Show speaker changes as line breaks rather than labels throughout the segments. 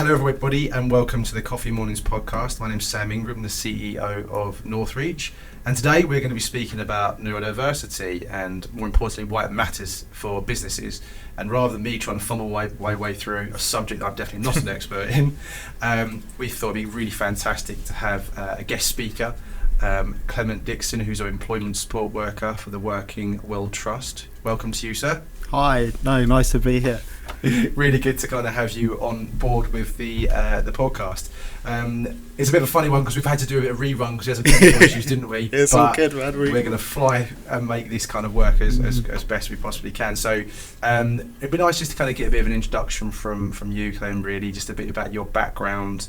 Hello everybody and welcome to the Coffee Mornings podcast. My name's Sam Ingram, the CEO of Northreach, and today we're going to be speaking about neurodiversity and more importantly why it matters for businesses. And rather than me trying to funnel my way through a subject that I'm definitely not an expert in, we thought it'd be really fantastic to have a guest speaker, Clement Dickson, who's an employment support worker for the Working Well Trust. Welcome to you, sir.
Hi, nice to be here.
Really good to kind of have you on board with the podcast. It's a bit of a funny one because we've had to do a bit of rerun because we had some technical issues, didn't we?
It's all good, man.
We're going to fly and make this kind of work as best we possibly can. So it'd be nice just to kind of get a bit of an introduction from you, Clem, really, just a bit about your background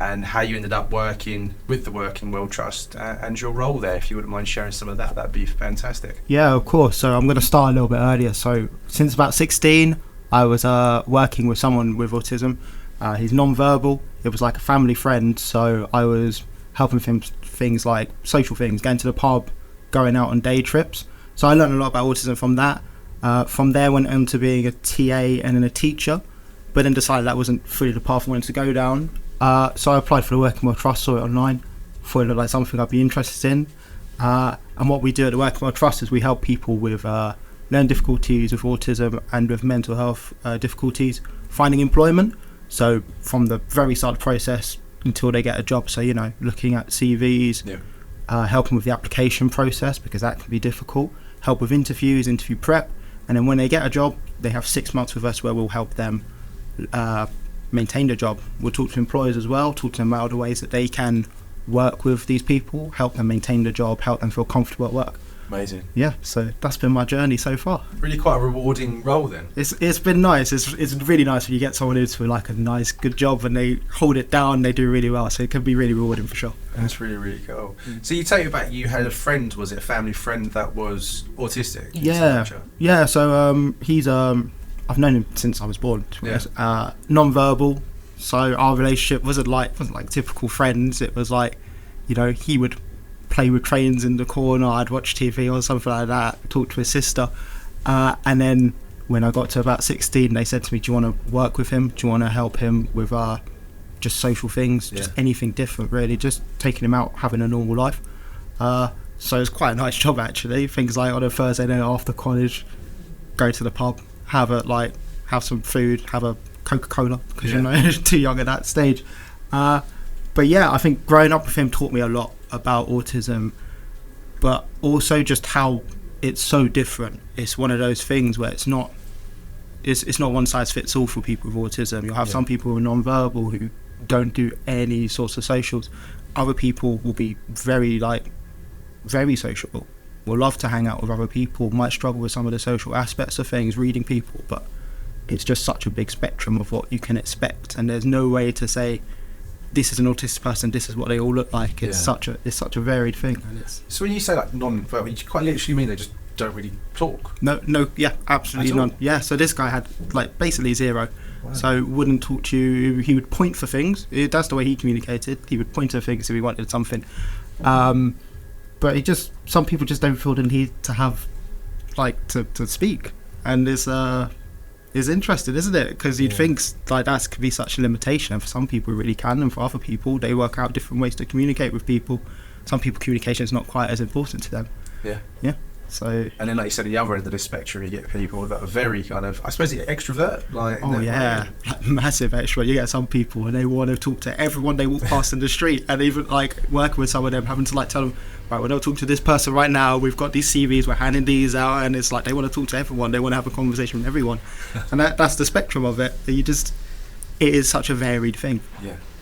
and how you ended up working with the Working Well Trust and your role there. If you wouldn't mind sharing some of that, that'd be fantastic.
Yeah, of course. So I'm going to start a little bit earlier. So since about 16, I was working with someone with autism. He's non-verbal. It was like a family friend. So I was helping him things like social things, going to the pub, going out on day trips. So I learned a lot about autism from that. From there, went on to being a TA and then a teacher, but then decided that wasn't fully the path I wanted to go down. So I applied for the Working Well Trust, saw it online, thought it looked like something I'd be interested in. And what we do at the Working Well Trust is we help people with learning difficulties with autism and with mental health difficulties finding employment. So from the very start of the process until they get a job. So, looking at CVs, helping with the application process because that can be difficult, help with interviews, interview prep. And then when they get a job, they have 6 months with us where we'll help them maintain the job. We'll talk to employers as well, talk to them about the ways that they can work with these people, help them maintain the job, help them feel comfortable at work.
Amazing.
Yeah, so that's been my journey so far.
Really quite a rewarding role then.
It's been nice. It's really nice when you get someone into like a nice, good job and they hold it down, they do really well. So it can be really rewarding for sure.
That's really, really cool. So you tell me about you had a friend, was it a family friend that was autistic?
Yeah. So he's I've known him since I was born, to be honest. Non-verbal, so our relationship wasn't like typical friends. It was like, he would play with trains in the corner, I'd watch TV or something like that, talk to his sister. And then when I got to about 16, they said to me, do you want to work with him? Do you want to help him with just social things, just anything different really, just taking him out, having a normal life. So it's quite a nice job actually. Things like on a Thursday night after college, go to the pub, have some food, have a Coca-Cola because too young at that stage. But yeah, I think growing up with him taught me a lot about autism, but also just how it's so different. It's one of those things where it's not one size fits all for people with autism. You'll have some people who are non-verbal who don't do any sorts of socials. Other people will be very sociable, will love to hang out with other people, might struggle with some of the social aspects of things, reading people, but it's just such a big spectrum of what you can expect, and there's no way to say this is an autistic person, this is what they all look like. It's such a varied thing. And
so when you say like non-verbal, you quite literally mean they just don't really talk?
No, absolutely none. Yeah, so this guy had basically zero. Wow. So wouldn't talk to you. He would point for things. That's the way he communicated. He would point to things if he wanted something. But some people just don't feel the need to have to speak, and it's interesting, isn't it? Because you'd think that could be such a limitation, and for some people it really can, and for other people they work out different ways to communicate with people. Some people communication is not quite as important to them. Yeah. So, and
then like you said, at the other end of the spectrum you get people that are very kind of, I suppose, extrovert.
Massive extrovert. You get some people and they want to talk to everyone they walk past in the street, and even working with some of them, having to tell them, right, we're not talking to this person right now, we've got these CVs, we're handing these out, and it's like they want to talk to everyone, they want to have a conversation with everyone. And that's the spectrum of it. It is such a varied thing.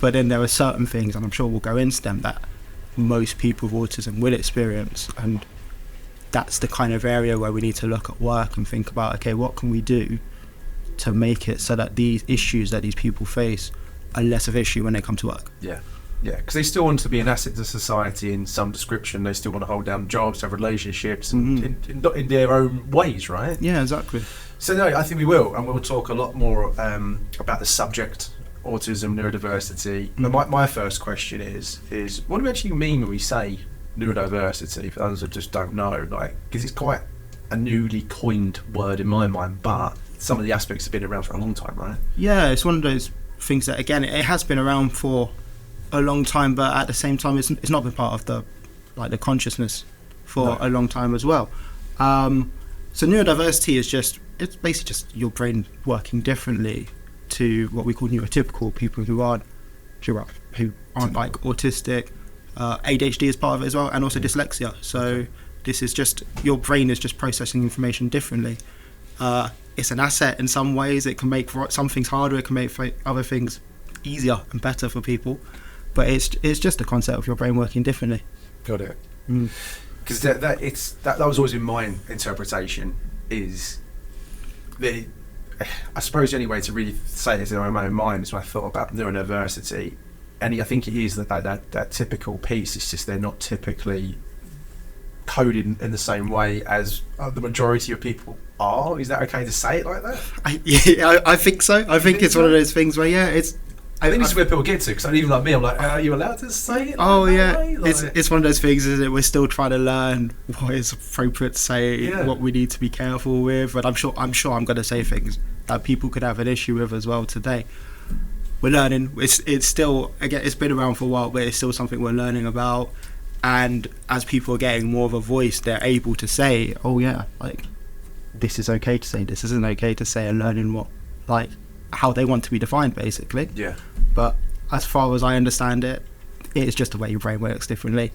But then there are certain things, and I'm sure we'll go into them, that most people with autism will experience, and that's the kind of area where we need to look at work and think about, okay, what can we do to make it so that these issues that these people face are less of an issue when they come to work.
Because they still want to be an asset to society in some description. They still want to hold down jobs, have relationships, and in their own ways, right?
Yeah, exactly.
So no, I think we will, and we'll talk a lot more about the subject, autism, neurodiversity. But my first question is what do we actually mean when we say neurodiversity, for those that just don't know, because it's quite a newly coined word in my mind, but some of the aspects have been around for a long time, right?
Yeah, it's one of those things that, again, it has been around for a long time, but at the same time, it's not been part of the consciousness for a long time as well. So neurodiversity it's basically just your brain working differently to what we call neurotypical, people who aren't like autistic. ADHD is part of it as well, and also dyslexia. So this is just, your brain is just processing information differently. It's an asset in some ways. It can make some things harder, it can make other things easier and better for people, but it's just a concept of your brain working differently.
Got it. Because that was always in my interpretation, is I suppose the only way to really say this in my own mind is when I thought about neurodiversity, and I think it is that typical piece. It's just they're not typically coded in the same way as the majority of people are. Is that okay to say it like that?
I think so. I think it's one of those things where I think
this is where people get to, because even like me, I'm like, are you allowed to say it?
Oh yeah, it's one of those things, isn't it? We're still trying to learn what is appropriate to say, what we need to be careful with, but I'm sure I'm going to say things that people could have an issue with as well today. We're learning. It's still, again, it's been around for a while, but it's still something we're learning about. And as people are getting more of a voice, they're able to say, oh yeah, like, this is okay to say, this isn't okay to say, and learning how they want to be defined, basically. Yeah. But as far as I understand it, it's just the way your brain works differently.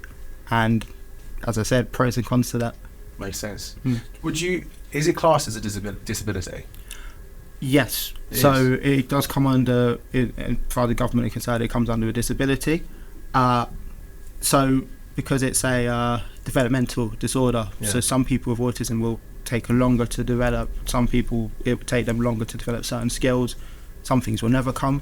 And as I said, pros and cons to that.
Makes sense. Is it classed as a disability?
Yes. So it does come under, for the government concerned, it comes under a disability. So because it's a developmental disorder, so some people with autism will take longer to develop. Some people, it will take them longer to develop certain skills. Some things will never come.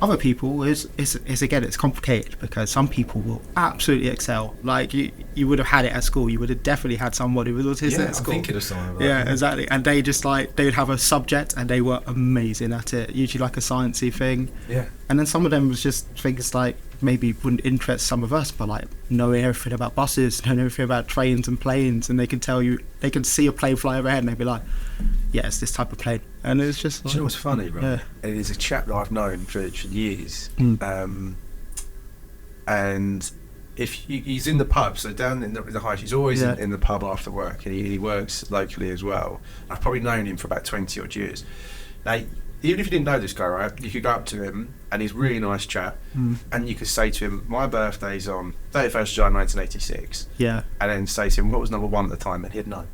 Other people it's complicated, because some people will absolutely excel. Like you would have had it at school. You would have definitely had somebody with autism at school.
I'm thinking of someone.
Yeah, exactly. And they just they would have a subject and they were amazing at it. Usually like a sciencey thing. Yeah. And then some of them was just things like maybe wouldn't interest some of us, but like knowing everything about buses, knowing everything about trains and planes, and they can tell you, they can see a plane fly overhead and they'd be like, yeah, it's this type of plane. And it's just
do you know what's funny, right? Yeah. It is a chap that I've known for years, and he's in the pub, so down in the high, he's always in the pub after work, and he works locally as well. I've probably known him for about 20 odd years. Now, even if you didn't know this guy, right, you could go up to him, and he's a really nice chap, and you could say to him, my birthday's on 31st July 1986, and then say to him, what was number one at the time, and he'd know.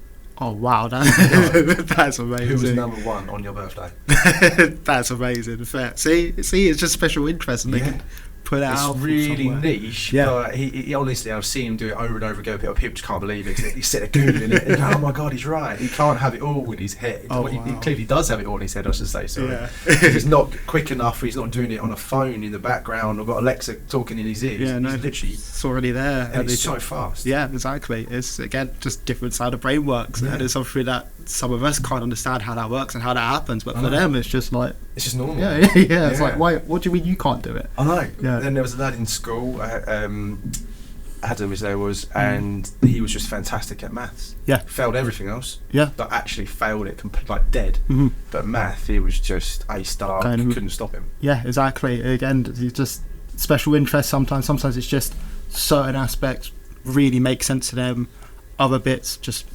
Oh wow, that's amazing.
Who was number one on your birthday?
That's amazing. Fair. See, it's just special interest, and they can put it out.
It's really niche. Yeah. But he honestly, I've seen him do it over and over again. People just can't believe it. He's sitting there googling it, and oh my god, he's right. He can't have it all in his head. He clearly does have it all in his head, I should say. Sorry. Yeah. He's not quick enough. He's not doing it on a phone in the background, or got Alexa talking in his ears.
Yeah, no,
he's literally,
it's already there.
And it's so fast.
Yeah, exactly. It's again just different how the brain works, and it's something that some of us can't understand how that works and how that happens. But for them, it's just like,
it's just normal.
Yeah. It's like, why? What do you mean you can't do it?
I know. Yeah. Then there was a lad in school, Adam as there was, and he was just fantastic at maths. Yeah. Failed everything else. Yeah. But actually failed it like dead. Mm-hmm. But math, he was just a star. Couldn't stop him.
Yeah, exactly. Again, he's just special interest sometimes. Sometimes it's just certain aspects really make sense to them. Other bits just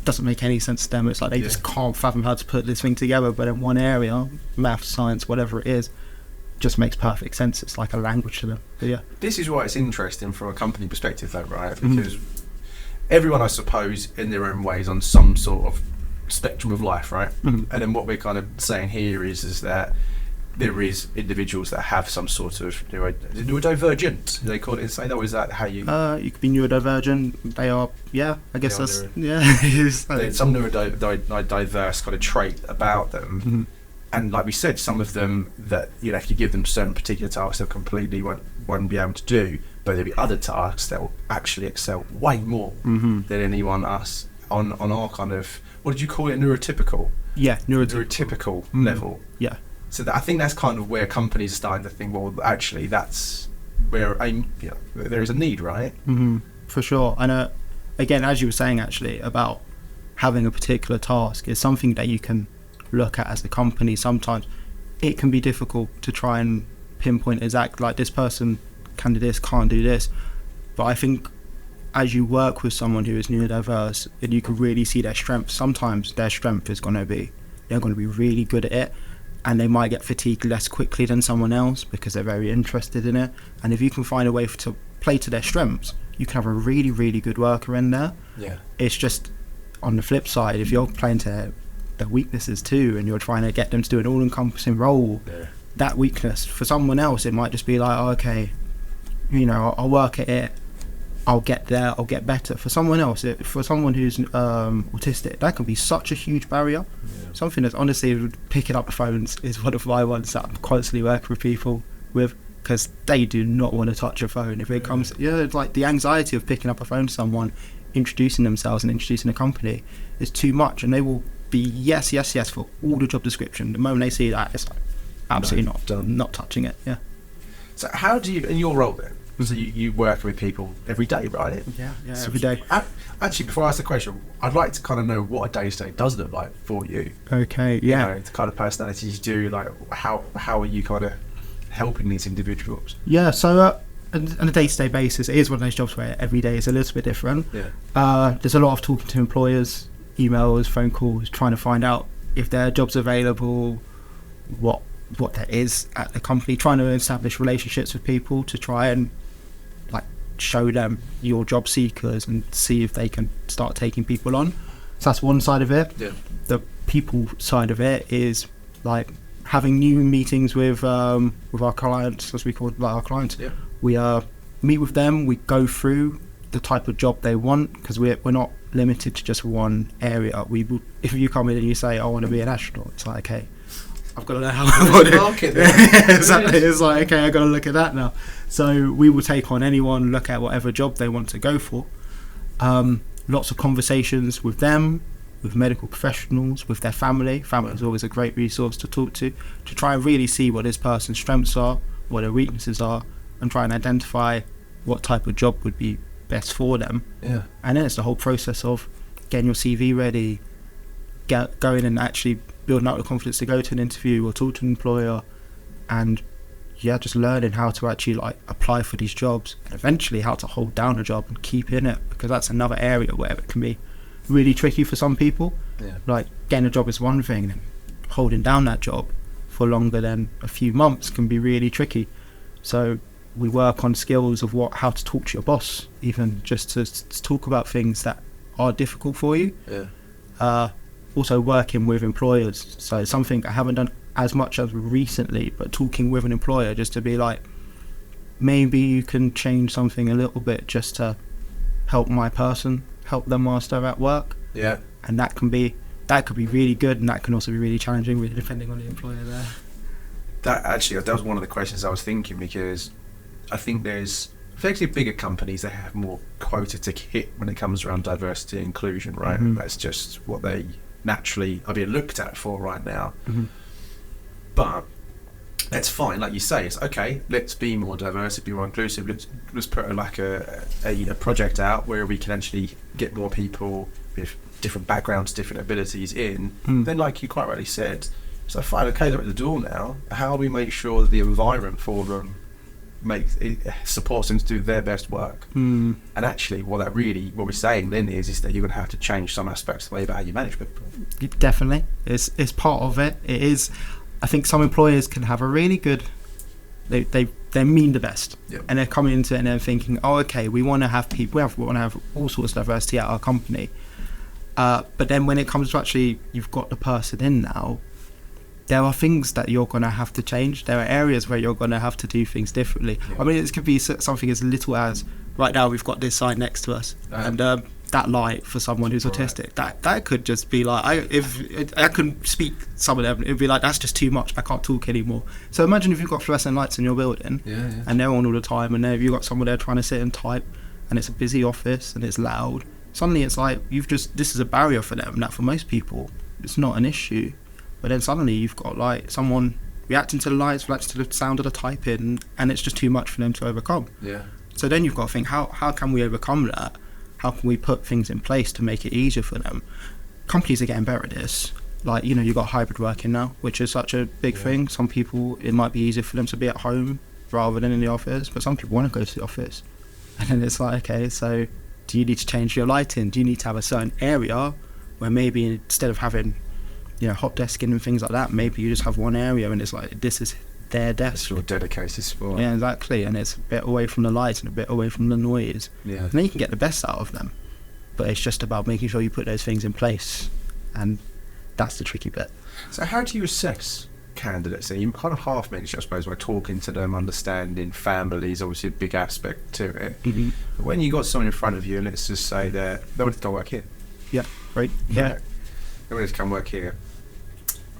doesn't make any sense to them. It's like they just can't fathom how to put this thing together. But in one area, math, science, whatever it is, just makes perfect sense. It's like a language to them. But yeah,
this is why it's interesting from a company perspective, though, right? Because everyone, I suppose, in their own ways, on some sort of spectrum of life, right? And then what we're kind of saying here is that there is individuals that have some sort of neurodivergent. They call it. Say that. Was that how you?
You could be neurodivergent. They are. Yeah, I guess that's.
There's some neurodiverse kind of trait about them. And like we said, some of them that if you give them certain particular tasks, they completely won't be able to do. But there'll be other tasks that will actually excel way more than anyone else on our kind of, what did you call it, neurotypical?
Yeah,
neurotypical level.
Yeah.
So I think that's kind of where companies are starting to think, well, actually, that's where there is a need, right?
For sure. And again, as you were saying, actually, about having a particular task is something that you can look at as a company. Sometimes it can be difficult to try and pinpoint exact, like, this person can do this, can't do this. But I think as you work with someone who is neurodiverse, and you can really see their strength, sometimes their strength is going to be, they're going to be really good at it, and they might get fatigued less quickly than someone else because they're very interested in it. And if you can find a way to play to their strengths, you can have a really, really good worker in there.
Yeah.
It's just, on the flip side, if you're playing to their weaknesses too, and you're trying to get them to do an all-encompassing role, that weakness, for someone else, it might just be like, oh, okay, you know, I'll work at it, I'll get there, I'll get better. For someone else, for someone who's autistic, that can be such a huge barrier. Something that's, honestly, picking up the phones is one of my ones that I'm constantly working with people with, because they do not want to touch a phone. If it comes, it's like the anxiety of picking up a phone to someone, introducing themselves and introducing a company is too much, and they will be yes for all the job description. The moment they see that, it's like, absolutely not touching it. Yeah.
So how do you, in your role then, so you work with people every day, right?
Yeah,
So
every day.
Actually, before I ask the question, I'd like to kind of know what a day-to-day does look like for you.
Okay, yeah.
You know, the kind of personalities you do, like how are you kind of helping these individuals?
Yeah, so on a day-to-day basis, it is one of those jobs where every day is a little bit different.
Yeah.
There's a lot of talking to employers, emails, phone calls, trying to find out if there are jobs available, what there is at the company, trying to establish relationships with people to try and, like, show them your job seekers and see if they can start taking people on. So that's one side of it.
Yeah.
The people side of it is, like, having new meetings with our clients, as we call, like, our clients.
Yeah.
We meet with them, we go through the type of job they want, because we're not limited to just one area. If you come in and you say, I want to be an astronaut, it's like, okay, I've got to know how I want
market
it. Exactly. It's like, okay, I've got to look at that now. So we will take on anyone, look at whatever job they want to go for. Lots of conversations with them, with medical professionals, with their family. Family is always a great resource to talk to try and really see what this person's strengths are, what their weaknesses are, and try and identify what type of job would be best for them.
Yeah.
And then it's the whole process of getting your CV ready, going and actually building up the confidence to go to an interview or talk to an employer, and just learning how to actually, like, apply for these jobs, and eventually how to hold down a job and keep in it, because that's another area where it can be really tricky for some people.
Yeah.
Like, getting a job is one thing, and holding down that job for longer than a few months can be really tricky. So we work on skills of how to talk to your boss, even just to talk about things that are difficult for you.
Yeah.
Also working with employers, so something I haven't done as much as recently, but talking with an employer just to be like, maybe you can change something a little bit just to help help them whilst they're at work.
Yeah.
And that could be really good, and that can also be really challenging, really, depending on the employer there.
That was one of the questions I was thinking, because I think there's effectively bigger companies that have more quota to hit when it comes around diversity and inclusion, right?
Mm-hmm.
That's just what they naturally are being looked at for right now.
Mm-hmm.
But that's fine, like you say, it's okay, let's be more diverse, be more inclusive, let's put a project out where we can actually get more people with different backgrounds, different abilities in. Then, like you quite rightly said, so fine, okay, they're at the door now, how do we make sure that the environment for them supports them to do their best work? And actually what we're saying then is that you're going to have to change some aspects of the way about how you manage people.
Definitely, it's part of it. It is. I think some employers can have a really good, they mean the best.
Yep.
And they're coming into it and they're thinking, oh, okay, we want to have people, we want to have all sorts of diversity at our company. But then when it comes to actually, you've got the person in now, there are things that you're going to have to change. There are areas where you're going to have to do things differently. Yeah. I mean, it could be something as little as, right now we've got this sign next to us, and that light for someone who's autistic, that could just be like, if I can speak some of them, it'd be like, that's just too much, I can't talk anymore. So imagine if you've got fluorescent lights in your building, and they're on all the time, and you've got someone there trying to sit and type, and it's a busy office and it's loud. Suddenly it's like, this is a barrier for them that for most people it's not an issue. But then suddenly you've got, like, someone reacting to the lights, reacting to the sound of the typing, and it's just too much for them to overcome.
Yeah.
So then you've got to think, how can we overcome that? How can we put things in place to make it easier for them? Companies are getting better at this. like, you know, you've got hybrid working now, which is such a big thing. Some people, it might be easier for them to be at home rather than in the office, but some people want to go to the office. And then it's like, okay, so do you need to change your lighting? Do you need to have a certain area where maybe instead of having, you know, hot desking and things like that, maybe you just have one area and it's like, this is their desk.
It's your dedicated spot.
Yeah, exactly. And it's a bit away from the lights and a bit away from the noise.
Yeah.
And then you can get the best out of them. But it's just about making sure you put those things in place. And that's the tricky bit.
So how do you assess candidates? So you kind of half mentioned, I suppose, by talking to them, understanding families, obviously a big aspect to it.
Mm-hmm.
But when you got someone in front of you, and let's just say they wanted to work here.
Yeah, right. Yeah.
They wanted to come work here.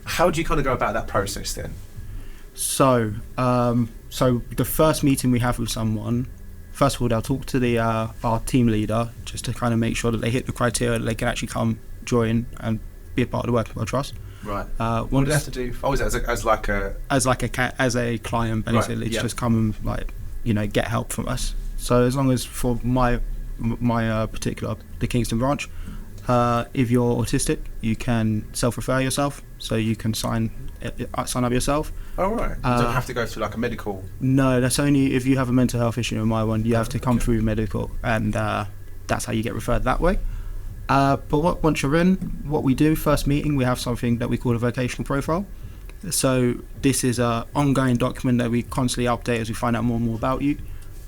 How do you kind of go about that process then?
So the first meeting we have with someone, first of all, they'll talk to our team leader just to kind of make sure that they hit the criteria that they can actually come, join, and be a part of the Working Well Trust.
Right. What do they have to do? Oh, is it as a client, basically,
right, to just come and, like, you know, get help from us. So as long as for my particular, the Kingston branch, if you're autistic, you can self-refer yourself, so you can sign up yourself.
Oh, right. You don't have to go through like a medical.
No, that's only if you have a mental health issue. In my one, you have to come through medical, and that's how you get referred that way. But once you're in, what we do, first meeting, we have something that we call a vocational profile. So this is an ongoing document that we constantly update as we find out more and more about you.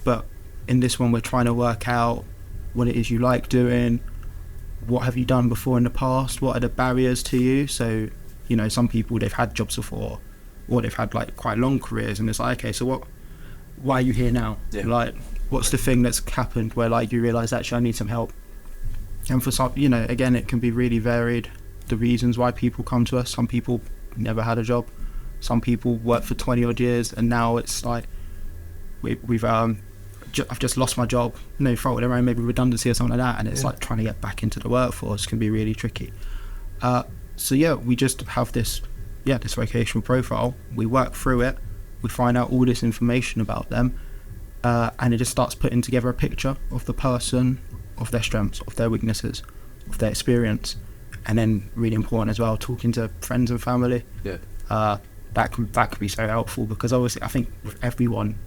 But in this one, we're trying to work out what it is you like doing, what have you done before in the past, what are the barriers to you. So, you know, some people, they've had jobs before, or they've had like quite long careers, and it's like, okay, so why are you here now?
Yeah.
Like, what's the thing that's happened where, like, you realise actually I need some help? And for some, you know, again, it can be really varied, the reasons why people come to us. Some people never had a job. Some people worked for 20 odd years, and now it's like I've just lost my job, no fault of their own, maybe redundancy or something like that, and it's like trying to get back into the workforce can be really tricky. So yeah, we just have this vocational profile. We work through it, we find out all this information about them, and it just starts putting together a picture of the person, of their strengths, of their weaknesses, of their experience, and then really important as well, talking to friends and family.
Yeah.
That can be so helpful, because obviously I think with everyone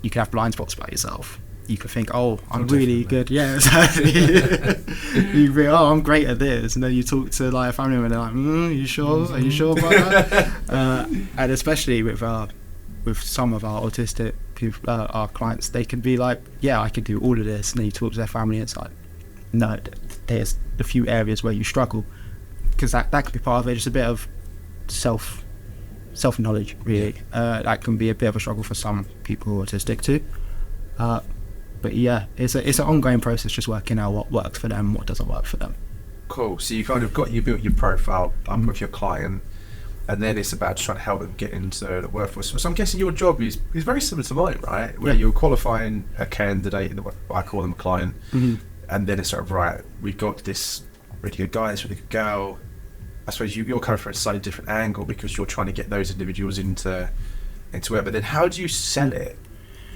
you can have blind spots about yourself. You could think, oh, I'm really good. Yeah, exactly. You think, oh, I'm great at this, and then you talk to like a family member, and they're like, are you sure? Are you sure about that? And especially with some of our autistic people, our clients, they can be like, yeah, I could do all of this, and then you talk to their family, and it's like, no, there's a few areas where you struggle, because that can be part of it. Just a bit of self-knowledge, really. That can be a bit of a struggle for some people who are autistic too. But yeah, it's an ongoing process, just working out what works for them, what doesn't work for them.
Cool. So you kind of built your profile up with your client, and then it's about trying to help them get into the workforce. So I'm guessing your job is very similar to mine, right? Where you're qualifying a candidate, I call them a client, and then it's sort of, right, we've got this really good guy, this really good girl. I suppose you're coming from a slightly different angle, because you're trying to get those individuals into it. But then how do you sell it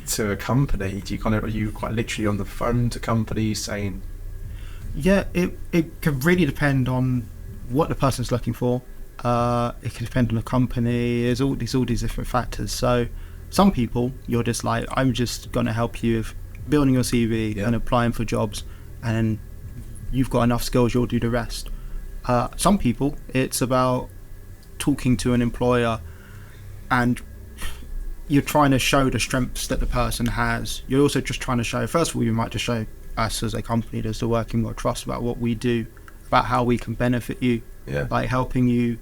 to a company? Are you quite literally on the phone to companies saying?
Yeah, it can really depend on what the person's looking for. It can depend on the company. There's all these different factors. So some people, you're just like, I'm just going to help you with building your CV and applying for jobs, and you've got enough skills, you'll do the rest. Some people, it's about talking to an employer, and you're trying to show the strengths that the person has. You're also just trying to show, first of all, you might just show us as a company, there's the Working Well Trust, about what we do, about how we can benefit you, like helping you.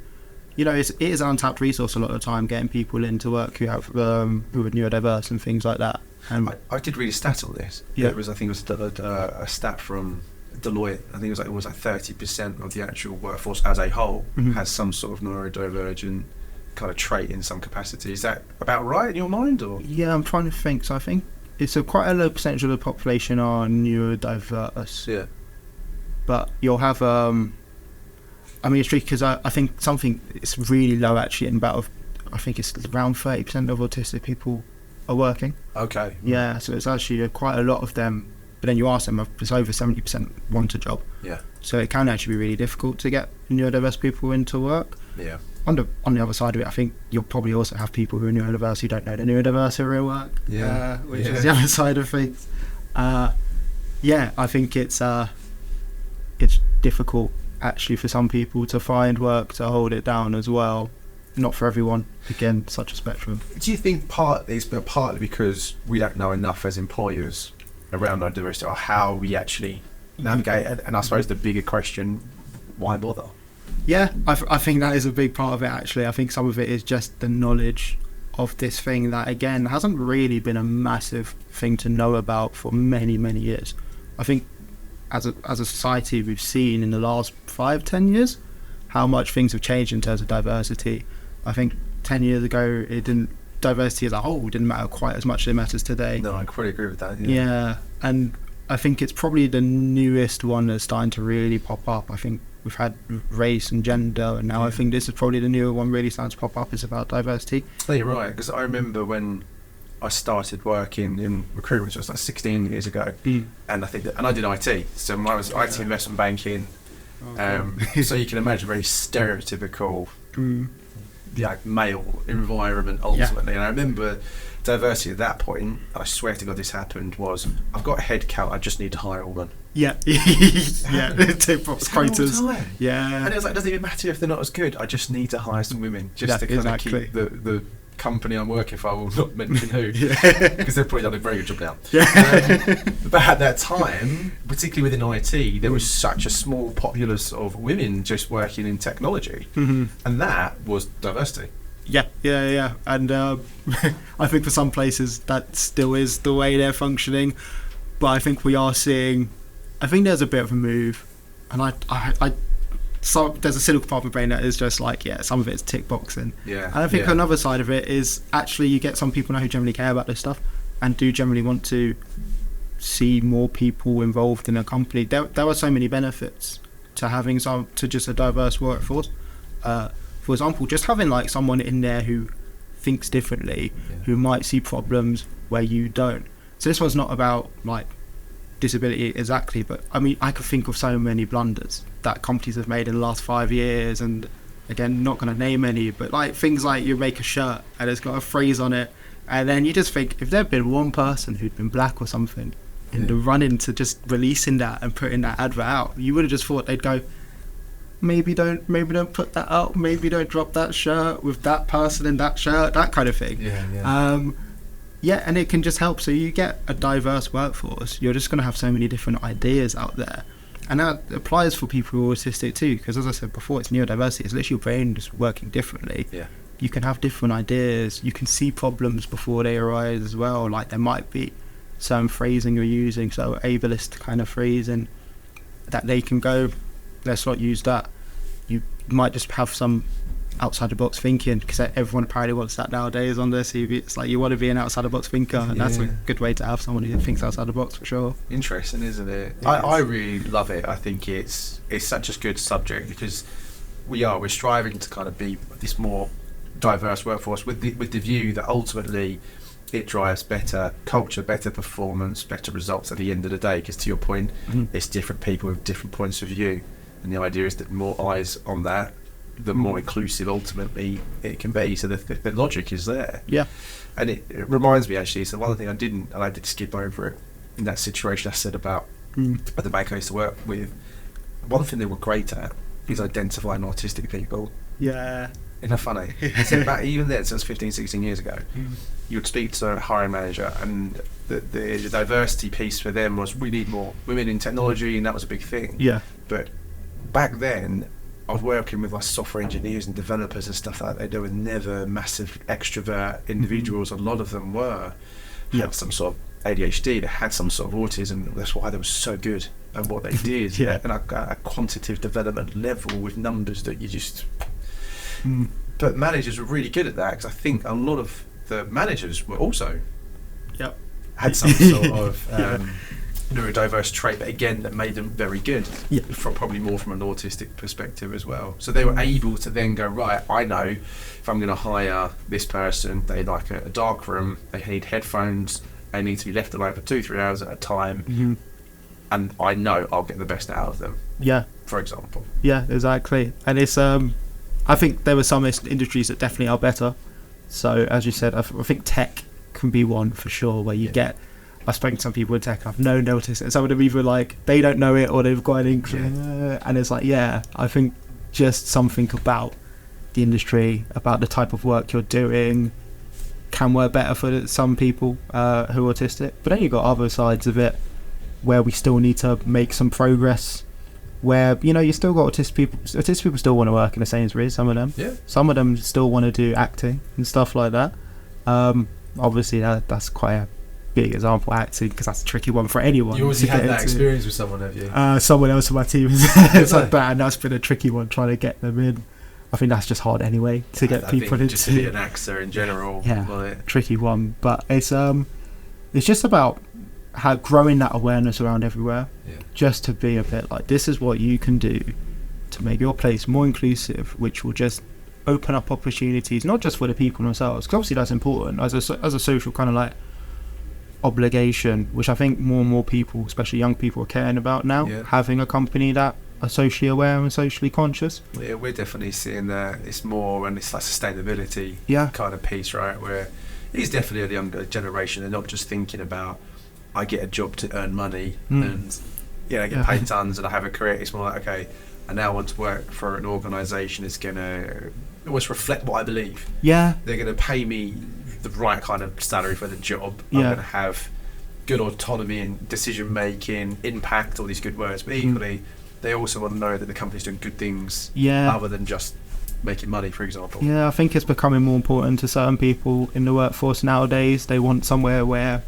You know, it is an untapped resource a lot of the time, getting people into work who are neurodiverse and things like that. And
I did read a stat on this.
Yeah.
I think it was a stat from Deloitte. I think it was like 30% of the actual workforce as a whole has some sort of neurodivergent kind of trait in some capacity. Is that about right in your mind, or? Yeah,
I'm trying to think. So I think it's quite a low percentage of the population are neurodiverse.
Yeah.
But you'll have I mean, it's tricky, because I think something it's really low actually, in about I think it's around 30% of autistic people are working.
Okay.
Yeah, so it's actually quite a lot of them. But then you ask them, it's over 70% want a job.
Yeah.
So it can actually be really difficult to get neurodiverse people into work.
Yeah.
On the other side of it, I think you'll probably also have people who are neurodiverse who don't know the neurodiverse are real work, which is the other side of things. I think it's difficult actually for some people to find work to hold it down as well. Not for everyone. Again, such a spectrum.
Do you think partly because we don't know enough as employers around neurodiversity or how we actually navigate it? And I suppose the bigger question, why bother?
Yeah, I think that is a big part of it actually. I think some of it is just the knowledge of this thing that, again, hasn't really been a massive thing to know about for many, many years. I think as a society, we've seen in the last 5-10 years how much things have changed in terms of diversity. I think 10 years ago, diversity as a whole didn't matter quite as much as it matters today.
No, I fully agree with that.
Yeah, and I think it's probably the newest one that's starting to really pop up. I think we've had race and gender, and now I think this is probably the newer one really starting to pop up. It's about diversity.
No, you're right, because I remember when I started working in recruitment, which was like 16 years ago, and I did IT, so I was IT investment banking. So you can imagine very stereotypical, male environment ultimately. And I remember diversity at that point, I swear to God this happened, was I've got a head count, I just need to hire a woman.
Yeah. Tip box quotas. Yeah.
And it was like, it doesn't even matter if they're not as good, I just need to hire some women just to kind of keep the company I'm working for, I will not mention who, because they've probably done a very good job now. But at that time, particularly within IT, there was such a small populace of women just working in technology, and that was diversity.
Yeah. And I think for some places that still is the way they're functioning, but I think we are seeing, I think there's a bit of a move, and so there's a cynical part of my brain that is just like, some of it is tick boxing. And I think another side of it is actually you get some people now who generally care about this stuff and do generally want to see more people involved in a company. There are so many benefits to having just a diverse workforce. For example, just having like someone in there who thinks differently, who might see problems where you don't. So this one's not about like disability exactly, but I mean, I could think of so many blunders that companies have made in the last 5 years, and again, not going to name any, but like things like you make a shirt and it's got a phrase on it, and then you just think if there'd been one person who'd been black or something in the run-in to just releasing that and putting that advert out, you would have just thought they'd go, maybe don't put that out, maybe don't drop that shirt with that person in that shirt, that kind of thing. And it can just help. So you get a diverse workforce, you're just going to have so many different ideas out there, and that applies for people who are autistic too, because as I said before, it's neurodiversity, it's literally your brain just working differently. You can have different ideas, you can see problems before they arise as well, like there might be some phrasing you're using, so ableist kind of phrasing, that they can go, let's not use that. You might just have some outside the box thinking, because everyone apparently wants that nowadays on their CV. It's like you want to be an outside the box thinker, and that's a good way to have someone who thinks outside the box, for sure.
Interesting, isn't it? I really love it. I think it's such a good subject, because we're striving to kind of be this more diverse workforce with the view that ultimately it drives better culture, better performance, better results at the end of the day, because to your point, it's different people with different points of view, and the idea is that more eyes on that, the more inclusive ultimately it can be. So the logic is there. And it reminds me actually, so one thing I did skip over it in that situation I said about the bank I used to work with, one thing they were great at is identifying autistic people. Isn't that funny? So back even then, since 15, 16 years ago, you would speak to a hiring manager, and the diversity piece for them was, we need more women in technology, and that was a big thing. But back then, I was working with like software engineers and developers and stuff like that. They were never massive extrovert individuals. A lot of them had some sort of ADHD, they had some sort of autism. That's why they were so good at what they did. And a quantitative development level with numbers that you just... But managers were really good at that, because I think a lot of the managers were also had some sort of neurodiverse trait, but again, that made them very good. Probably more from an autistic perspective as well. So they were able to then go, right, I know if I'm going to hire this person, they like a dark room, they need headphones, they need to be left alone for 2-3 hours at a time, and I know I'll get the best out of them. For example.
Exactly. And it's I think there were some industries that definitely are better. So as you said, I think tech can be one for sure, where you get. I've spoken to some people in tech. I've noticed it. Some of them either like they don't know it or they've got an inkling, and it's like, yeah, I think just something about the industry, about the type of work you're doing, can work better for some people who are autistic. But then you've got other sides of it where we still need to make some progress. Where you still got autistic people. Autistic people still want to work in the Sainsbury's. Some of them, Some of them still want to do acting and stuff like that. Obviously, that's quite a big example, acting, because that's a tricky one for anyone.
You already had that experience with someone, have you?
Someone else on my team. It's like that, and that's been a tricky one trying to get them in. I think that's just hard anyway to get people into.
Just to be an actor in general,
tricky one. But it's just about how growing that awareness around everywhere, just to be a bit like, this is what you can do to make your place more inclusive, which will just open up opportunities, not just for the people themselves, because obviously that's important as a social kind of like obligation, which I think more and more people, especially young people, are caring about now, having a company that are socially aware and socially conscious.
Yeah, we're definitely seeing that. It's more, and it's like sustainability kind of piece, right, where it's definitely the younger generation. They're not just thinking about, I get a job to earn money and I get paid tons and I have a career. It's more like, okay, I now want to work for an organisation that's going to almost reflect what I believe. Yeah. They're going to pay me the right kind of salary for the job. I'm going to have good autonomy and decision making, impact, all these good words. But equally, they also want to know that the company's doing good things other than just making money, for example. Yeah,
I think it's becoming more important to certain people in the workforce nowadays. They want somewhere where,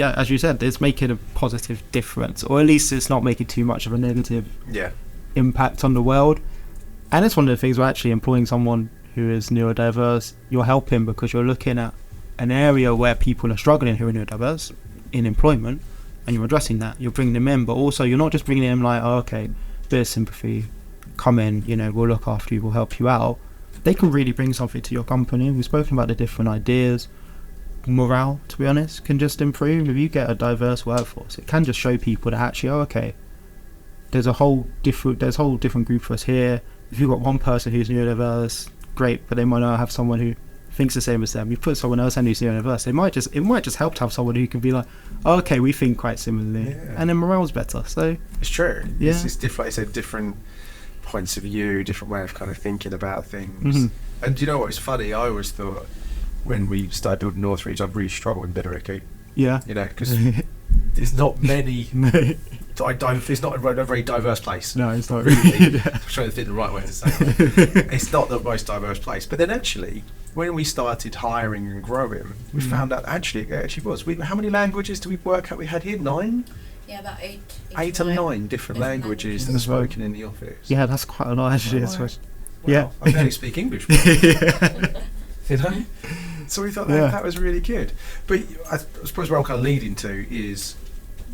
as you said, it's making a positive difference, or at least it's not making too much of a negative impact on the world. And it's one of the things where actually employing someone who is neurodiverse, you're helping because you're looking at an area where people are struggling who are neurodiverse in employment, and you're addressing that. You're bringing them in, but also you're not just bringing them like, oh, okay, bit of sympathy, come in, we'll look after you, we'll help you out. They can really bring something to your company. We've spoken about the different ideas. Morale, to be honest, can just improve if you get a diverse workforce. It can just show people that actually, oh, okay, there's a whole different group of us here. If you've got one person who's neurodiverse, great, but they might not have someone who thinks the same as them. You put someone else in who's neurodiverse, it might just help to have someone who can be like, oh, okay, we think quite similarly, and then morale's better. So
it's true. It's different. It's a different points of view, different way of kind of thinking about things. And you know what? It's funny. I always thought when we started building Northreach, I've really struggled in Bittericky. Because there's not many. It's not a very diverse place.
No, it's not really.
I'm trying to think the right way to say it. It's not the most diverse place. But then actually, when we started hiring and growing, we found out it actually was. How many languages do we work out? We had here 9.
Yeah, about 8.
8 or 9 different languages that are spoken in the office.
Yeah, that's quite a lot actually.
Well, I barely speak English. So we thought that was really good. But I suppose where I'm kind of leading to is,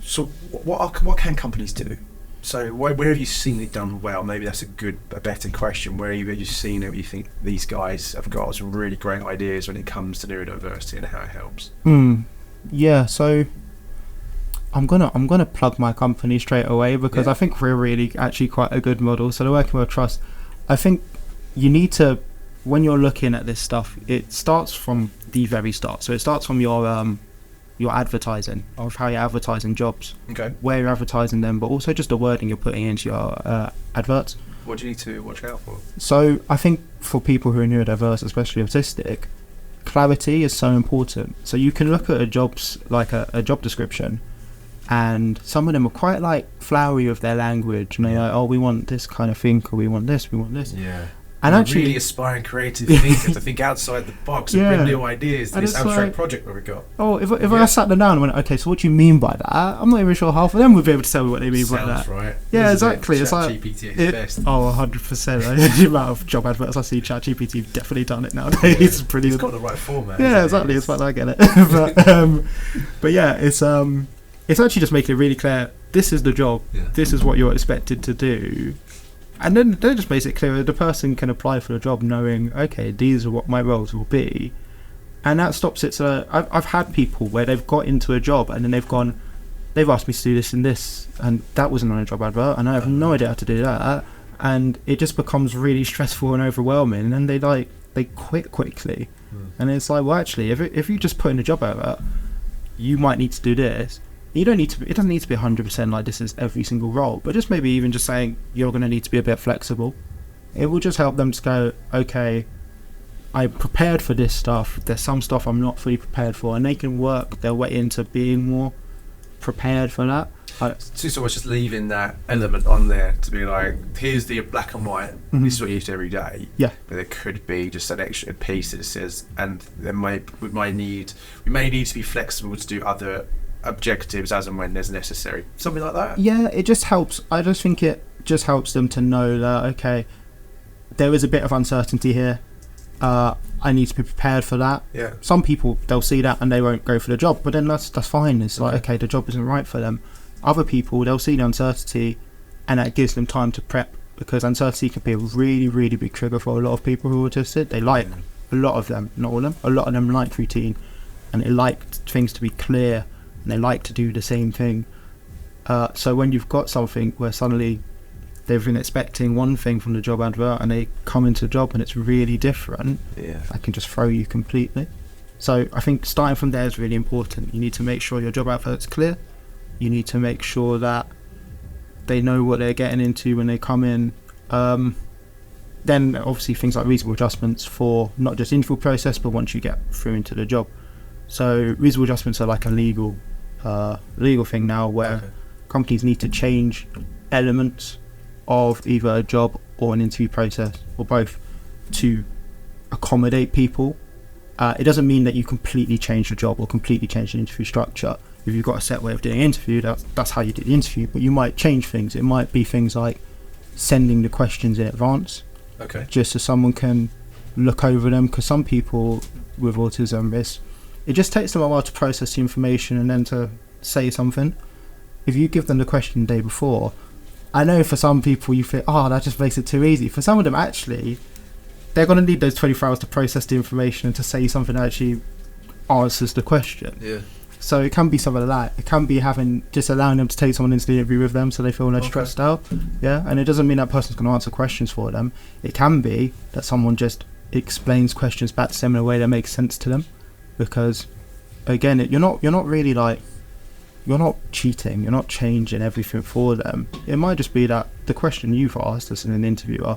so what can companies do? So where have you seen it done well? Maybe that's a better question. Where have you seen it? You think these guys have got some really great ideas when it comes to neurodiversity and how it helps?
Yeah. So I'm gonna plug my company straight away because I think we're really actually quite a good model. So the Working World Trust, I think you need to, when you're looking at this stuff, it starts from the very start. So it starts from your advertising, of how you're advertising jobs, where you're advertising them, but also just the wording you're putting into your adverts.
What do you need to watch out for?
So I think for people who are neurodiverse, especially autistic, clarity is so important. So you can look at a job description, and some of them are quite like flowery with their language, and they're like, oh, we want this kind of thing, or we want this.
Yeah.
And actually,
really aspiring creative thinkers to think outside the box and bring new ideas to this abstract project that we've got.
Oh, if I sat them down and went, okay, so what do you mean by that? I'm not even sure half of them would be able to tell me what they mean by that.
Right.
Yeah, exactly. It's like
ChatGPT at its best.
Oh, 100%. The amount of job adverts I see, ChatGPT definitely done it nowadays. It's pretty.
It's got the right format.
Yeah, exactly. It's like I get it. but yeah, it's actually just making it really clear. This is the job. Yeah. This is what you're expected to do. And then it just makes it clear that the person can apply for the job knowing, okay, these are what my roles will be. And that stops it. So I've had people where they've got into a job and then they've asked me to do this and this, and that wasn't on a job advert, and I have no idea how to do that. and it just becomes really stressful and overwhelming, and they quit quickly. And it's like, well, actually, if you just put in a job out, you might need to do this. You don't need to. It doesn't need to be 100% like this is every single role, but just maybe even just saying you're going to need to be a bit flexible. It will just help them to go, okay, I'm prepared for this stuff. There's some stuff I'm not fully prepared for, and they can work their way into being more prepared for that.
So it's almost just leaving that element on there to be like, here's the black and white. This is what you use every day.
Yeah.
But there could be just an extra piece that says, and we may need to be flexible to do other objectives as and when there's necessary. Something like that.
Yeah, it just helps. I just think it just helps them to know that, okay, there is a bit of uncertainty here. I need to be prepared for that.
Yeah.
Some people, they'll see that and they won't go for the job, but then that's fine. It's like, okay, the job isn't right for them. Other people, they'll see the uncertainty and that gives them time to prep, because uncertainty can be a really, really big trigger for a lot of people who are autistic. They like, a lot of them, not all of them, a lot of them like routine, and they like things to be clear, and they like to do the same thing. So when you've got something where suddenly they've been expecting one thing from the job advert and they come into the job and it's really different, that can just throw you completely. So I think starting from there is really important. You need to make sure your job advert's clear. You need to make sure that they know what they're getting into when they come in. Then obviously things like reasonable adjustments for not just interview process, but once you get through into the job. So reasonable adjustments are like a legal thing now, where companies need to change elements of either a job or an interview process, or both, to accommodate people. It doesn't mean that you completely change the job or completely change the interview structure. If you've got a set way of doing an interview, that's how you do the interview, but you might change things. It might be things like sending the questions in advance, just so someone can look over them, because some people with autism, it just takes them a while to process the information and then to say something. If you give them the question the day before, I know for some people you think, that just makes it too easy. For some of them, actually, they're going to need those 24 hours to process the information and to say something that actually answers the question.
Yeah.
So it can be something like that. It can be just allowing them to take someone into the interview with them so they feel less stressed out. Yeah, and it doesn't mean that person's going to answer questions for them. It can be that someone just explains questions back to them in a way that makes sense to them. Because, again, you're not really like, you're not cheating, you're not changing everything for them. It might just be that the question you've asked as an interviewer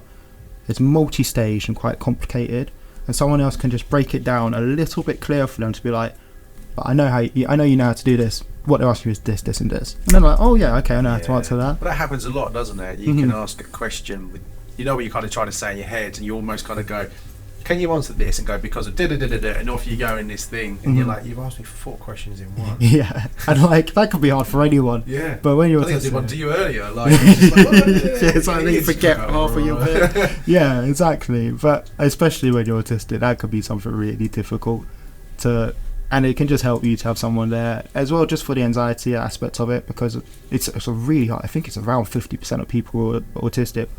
is multi-stage and quite complicated, and someone else can just break it down a little bit clearer for them to be like, but I know you know how to do this. What they're asking you is this, this, and this. And then like, oh yeah, okay, I know how to answer that.
But that happens a lot, doesn't it? You can ask a question with, what you kind of try to say in your head, and you almost kind of go, can you answer this? And go, because of da-da-da-da-da, and off you go in this thing. And you're like, you've asked me 4 questions in one.
Yeah, and like, that could be hard for anyone.
Yeah.
But when you're
I think I did one to you earlier. Like, it's like
you forget half of your bit. Yeah, exactly. But especially when you're autistic, that could be something really difficult to... And it can just help you to have someone there as well, just for the anxiety aspect of it, because it's a really hard, I think it's around 50% of people who are autistic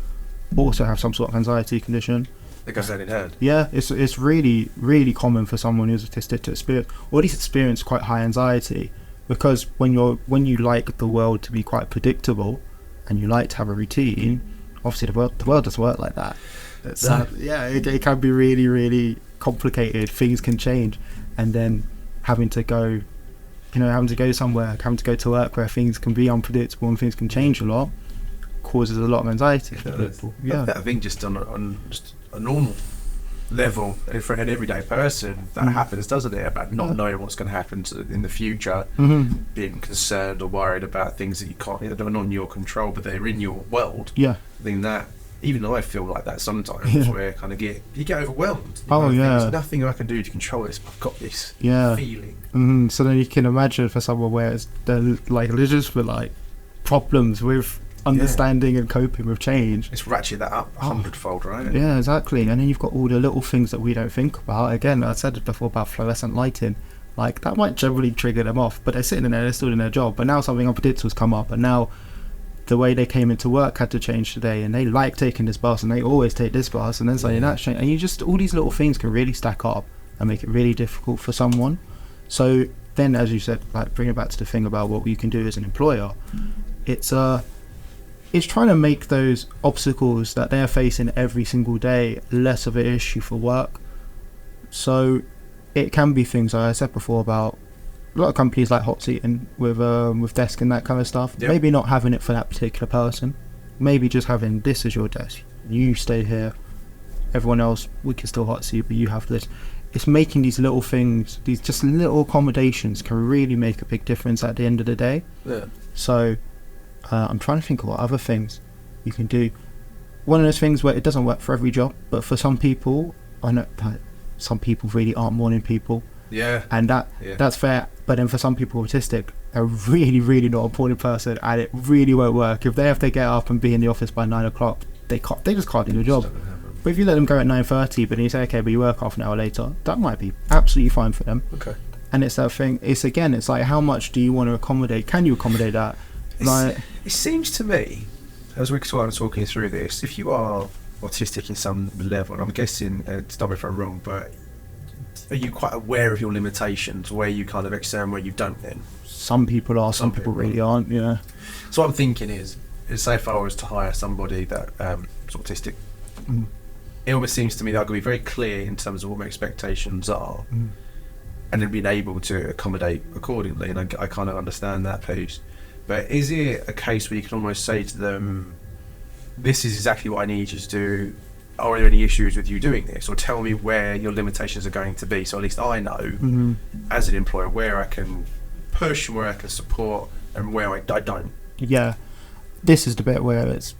also have some sort of anxiety condition.
That goes hand in hand.
Yeah, it's really, really common for someone who's autistic to experience, or at least experience, quite high anxiety, because when you like the world to be quite predictable and you like to have a routine, obviously the world doesn't work like that. It can be really, really complicated. Things can change, and then having to go somewhere, having to go to work where things can be unpredictable and things can change a lot, causes a lot of anxiety for people. Yeah,
I think just on just a normal level, for an everyday person, that happens, doesn't it? About not knowing what's going to happen in the future, being concerned or worried about things that you can't, that are not in your control, but they're in your world.
Yeah,
I think that. Even though I feel like that sometimes, where I kind of you get overwhelmed. There's nothing I can do to control this. I've got this feeling.
So then you can imagine for someone where they're like just for like problems with understanding and coping with change.
It's ratchet that up 100-fold, right?
Yeah, exactly. And then you've got all the little things that we don't think about. Again, I said it before about fluorescent lighting. Like, that might generally trigger them off, but they're sitting in there, they're still in their job. But now something unpredictable's come up, and now the way they came into work had to change today, and they like taking this bus, and they always take this bus, and then suddenly that's changed. And you just, all these little things can really stack up and make it really difficult for someone. So then, as you said, like, bring it back to the thing about what you can do as an employer, it's it's trying to make those obstacles that they're facing every single day less of an issue for work. So it can be things like I said before about a lot of companies like hot seating with desk and that kind of stuff.
Yep.
Maybe not having it for that particular person. Maybe just having this as your desk. You stay here. Everyone else, we can still hot seat, but you have this. It's making these little things, these just little accommodations can really make a big difference at the end of the day.
Yeah.
So I'm trying to think of what other things you can do. One of those things where it doesn't work for every job, but for some people, I know that some people really aren't morning people.
Yeah.
And that's fair. But then for some people autistic, they're really, really not a morning person, and it really won't work. If they have to get up and be in the office by 9 o'clock, they just can't do the job. But if you let them go at 9:30, but then you say, okay, but you work half an hour later, that might be absolutely fine for them.
Okay.
And it's that thing. It's like how much do you want to accommodate? Can you accommodate that?
It seems to me, as we're sort of talking through this, if you are autistic in some level, and I'm guessing, stop me if I'm wrong, but are you quite aware of your limitations, where you kind of excel and where you don't then?
Some people are, some people really aren't, yeah.
So what I'm thinking is say if I was to hire somebody that is autistic, it almost seems to me that I've got to be very clear in terms of what my expectations are, and then being able to accommodate accordingly, and I kind of understand that piece. But is it a case where you can almost say to them, this is exactly what I need you to do, are there any issues with you doing this, or tell me where your limitations are going to be, so at least I know as an employer where I can push and where I can support and where I don't.
Yeah, this is the bit where it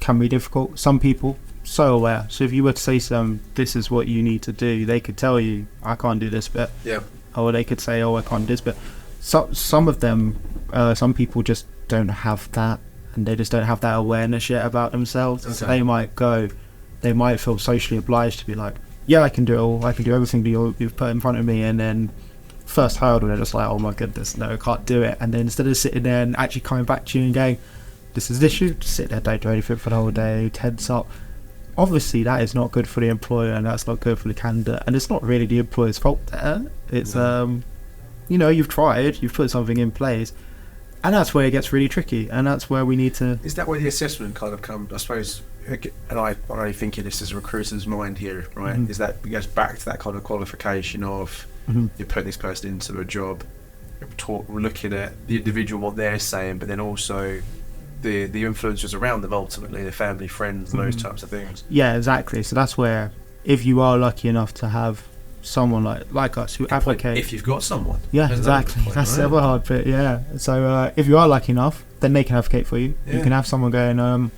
can be difficult. Some people so aware, so if you were to say to them, this is what you need to do, they could tell you, I can't do this bit.
Yeah.
Or they could say, oh, I can't do this bit. So some of them, some people just don't have that, and they just don't have that awareness yet about themselves.
Okay.
So they might feel socially obliged to be like, yeah, I can do it all, I can do everything that you've put in front of me, and then first hurdle they're just like, oh my goodness, no, I can't do it. And then instead of sitting there and actually coming back to you and going, this is the issue, just sit there, don't do anything for the whole day, tense up. Obviously that is not good for the employer, and that's not good for the candidate, and it's not really the employer's fault there. It's you've tried, you've put something in place, and that's where it gets really tricky, and that's where we need to...
Is that where the assessment kind of comes, I suppose, and I'm only thinking this is a recruiter's mind here, right? Is that it goes back to that kind of qualification of you're putting this person into a job, we're looking at the individual, what they're saying, but then also the influencers around them, ultimately, their family, friends, and those types of things.
Yeah, exactly. So that's where, if you are lucky enough to have someone like us who advocate...
If you've got someone.
Yeah, exactly. That's the other hard bit, yeah. So if you are lucky enough, then they can advocate for you. Yeah. You can have someone going,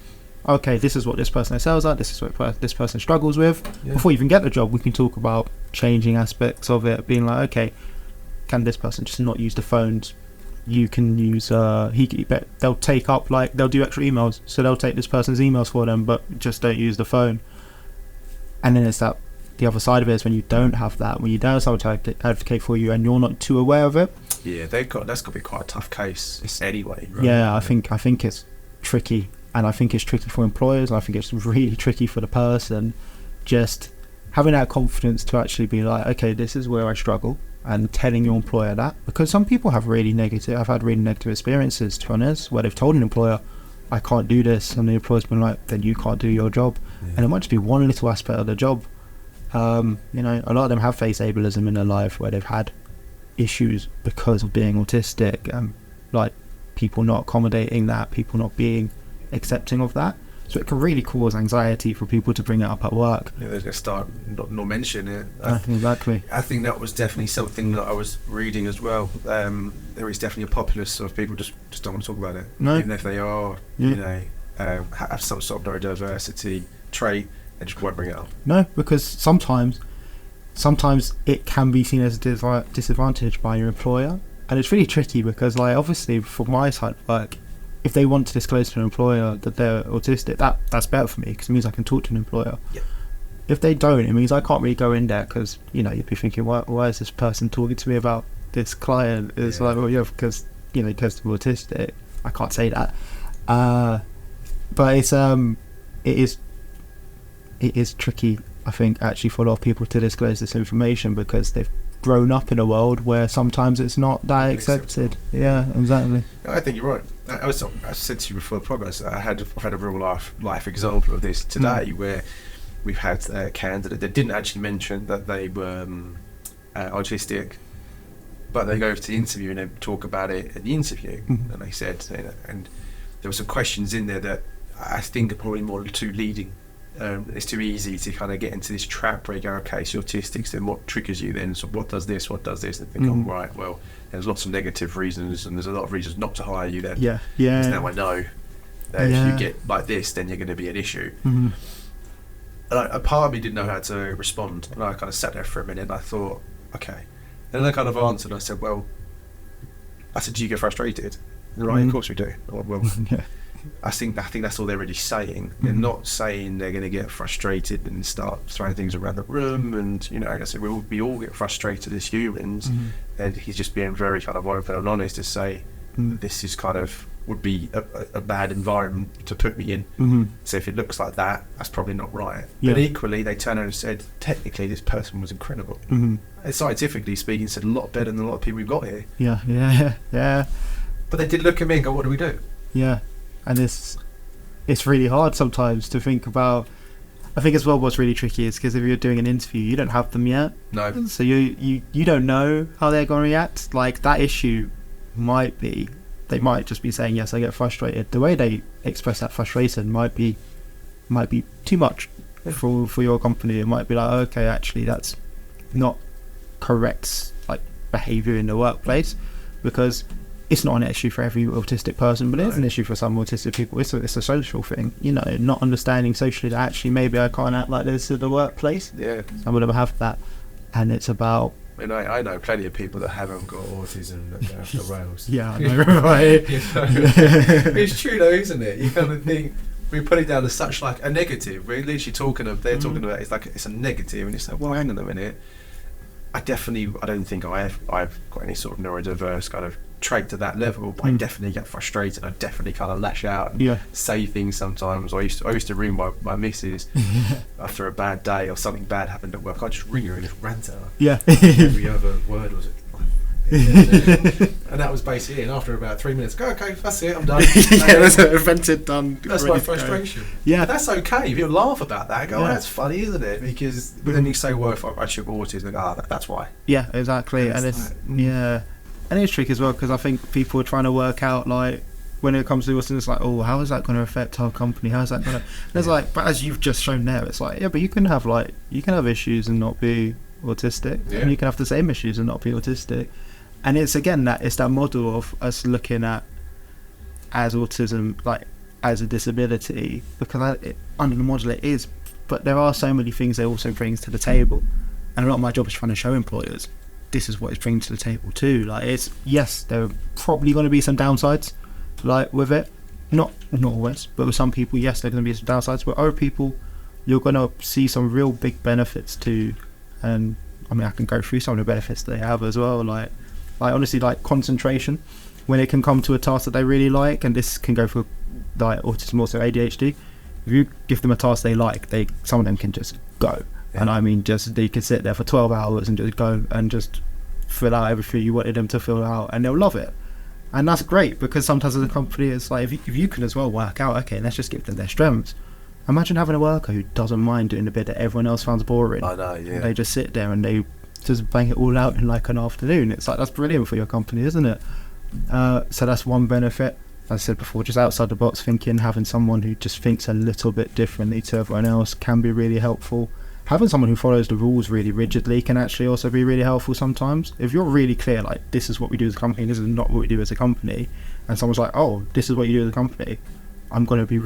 okay, this is what this person excels at, this is what this person struggles with. Yeah. Before you even get the job, we can talk about changing aspects of it, being like, okay, can this person just not use the phones? You can use they'll take up, like, they'll do extra emails, so they'll take this person's emails for them, but just don't use the phone. And then it's that the other side of it is when you don't have that, when you don't have someone to advocate for you and you're not too aware of it.
Yeah, that's got to be quite a tough case anyway, right?
Yeah, I think it's tricky, and I think it's tricky for employers, and I think it's really tricky for the person, just having that confidence to actually be like, okay, this is where I struggle, and telling your employer that, because some people have I've had really negative experiences, to be honest, where they've told an employer, I can't do this, and the employer's been like, then you can't do your job. And it might just be one little aspect of the job. A lot of them have faced ableism in their life where they've had issues because of being autistic, like people not accommodating that, people not being accepting of that. So it can really cause anxiety for people to bring it up at work.
Yeah, they're going to start not mentioning it.
Exactly.
I think that was definitely something that I was reading as well. There is definitely a populace of people just don't want to talk about it.
No.
Even if they are, have some sort of neurodiversity trait, they just won't bring it up.
No, because sometimes it can be seen as a disadvantage by your employer, and it's really tricky because, like, obviously from my side, like, if they want to disclose to an employer that they're autistic, that's better for me because it means I can talk to an employer.
Yeah.
If they don't, it means I can't really go in there because, you'd be thinking, why is this person talking to me about this client? It's like, well, yeah, because, because they're autistic. I can't say that. But it is tricky, I think, actually, for a lot of people to disclose this information because they've grown up in a world where sometimes it's not that accepted. Yeah, exactly.
I think you're right. I said to you before the podcast, I've had a real life example of this today, where we've had a candidate that didn't actually mention that they were autistic, but they go to the interview and they talk about it at the interview, and they said, and there were some questions in there that I think are probably more too leading. It's too easy to kind of get into this trap where you go, okay, so you're autistic, then what triggers you then? So what does this, and think, oh, right, well, there's lots of negative reasons, and there's a lot of reasons not to hire you then.
Yeah.
Because now I know that if you get like this, then you're going to be an issue. And a part of me didn't know how to respond, and I kind of sat there for a minute, and I thought, okay. And then I kind of answered, I said, do you get frustrated? Right, of course we do. Well, I think that's all they're really saying. They're not saying they're going to get frustrated and start throwing things around the room. And like I said, we all get frustrated as humans. And he's just being very kind of open and honest to say this is kind of would be a bad environment to put me in. So if it looks like that, that's probably not right. But equally, they turned around and said, technically, this person was incredible. And scientifically speaking, said a lot better than a lot of people we've got here.
Yeah.
But they did look at me and go, what do we do?
Yeah. And it's really hard sometimes to think about. I think as well what's really tricky is because if you're doing an interview, you don't have them yet.
No.
So you don't know how they're going to react. Like that issue might be, they might just be saying, yes, I get frustrated. The way they express that frustration might be too much for your company. It might be like, okay, actually that's not correct like behaviour in the workplace, because it's not an issue for every autistic person, but it is an issue for some autistic people. It's a social thing, not understanding socially that actually maybe I can't act like this in the workplace.
Yeah.
I'm going to have that. And it's about...
I know plenty of people that haven't got autism that go off the rails.
Yeah, I know, right?
It's true though, isn't it? You kind of think, we put it down as such like a negative. We're literally talking about it's like it's a negative, and it's like, well, hang on a minute. I don't think I've got any sort of neurodiverse kind of trait to that level, but I definitely get frustrated. I definitely kind of lash out and say things sometimes. I used to ring my missus after a bad day or something bad happened at work. I just ring her and just rant at her.
Yeah.
Every other word was and that was basically it. And after about 3 minutes, go, okay, that's it, I'm done.
That's vented, done.
That's my frustration.
Yeah,
that's okay. If you laugh about that, go, that's funny, isn't it? Because then you say, well, if I should have autism, that's why.
Yeah, exactly. And it's and it's tricky as well, because I think people are trying to work out, like, when it comes to autism, it's like, oh, how is that going to affect our company? How is that going to... There's like, but as you've just shown there, it's like, but you can have issues and not be autistic, and you can have the same issues and not be autistic. And it's again it's that model of us looking at as autism like as a disability, because under the model it is, but there are so many things it also brings to the table, and a lot of my job is trying to show employers this is what it's bringing to the table too. Like it's, yes, there are probably going to be some downsides like with it, not always, but with some people, yes, there are going to be some downsides. With other people, you're going to see some real big benefits too. And I mean, I can go through some of the benefits they have as well, like honestly, like concentration when it can come to a task that they really like, and this can go for like autism, also ADHD. If you give them a task they like, some of them can just go, and I mean, just they can sit there for 12 hours and just go and just fill out everything you wanted them to fill out, and they'll love it. And that's great, because sometimes as a company, it's like if you can as well work out, okay, let's just give them their strengths. Imagine having a worker who doesn't mind doing the bit that everyone else finds boring.
I know, yeah.
They just sit there and they just bang it all out in like an afternoon. It's like, that's brilliant for your company, isn't it? So that's one benefit. As I said before, just outside the box thinking, having someone who just thinks a little bit differently to everyone else can be really helpful. Having someone who follows the rules really rigidly can actually also be really helpful sometimes. If you're really clear, like, this is what we do as a company, this is not what we do as a company, and someone's like, oh, this is what you do as a company, I'm going to be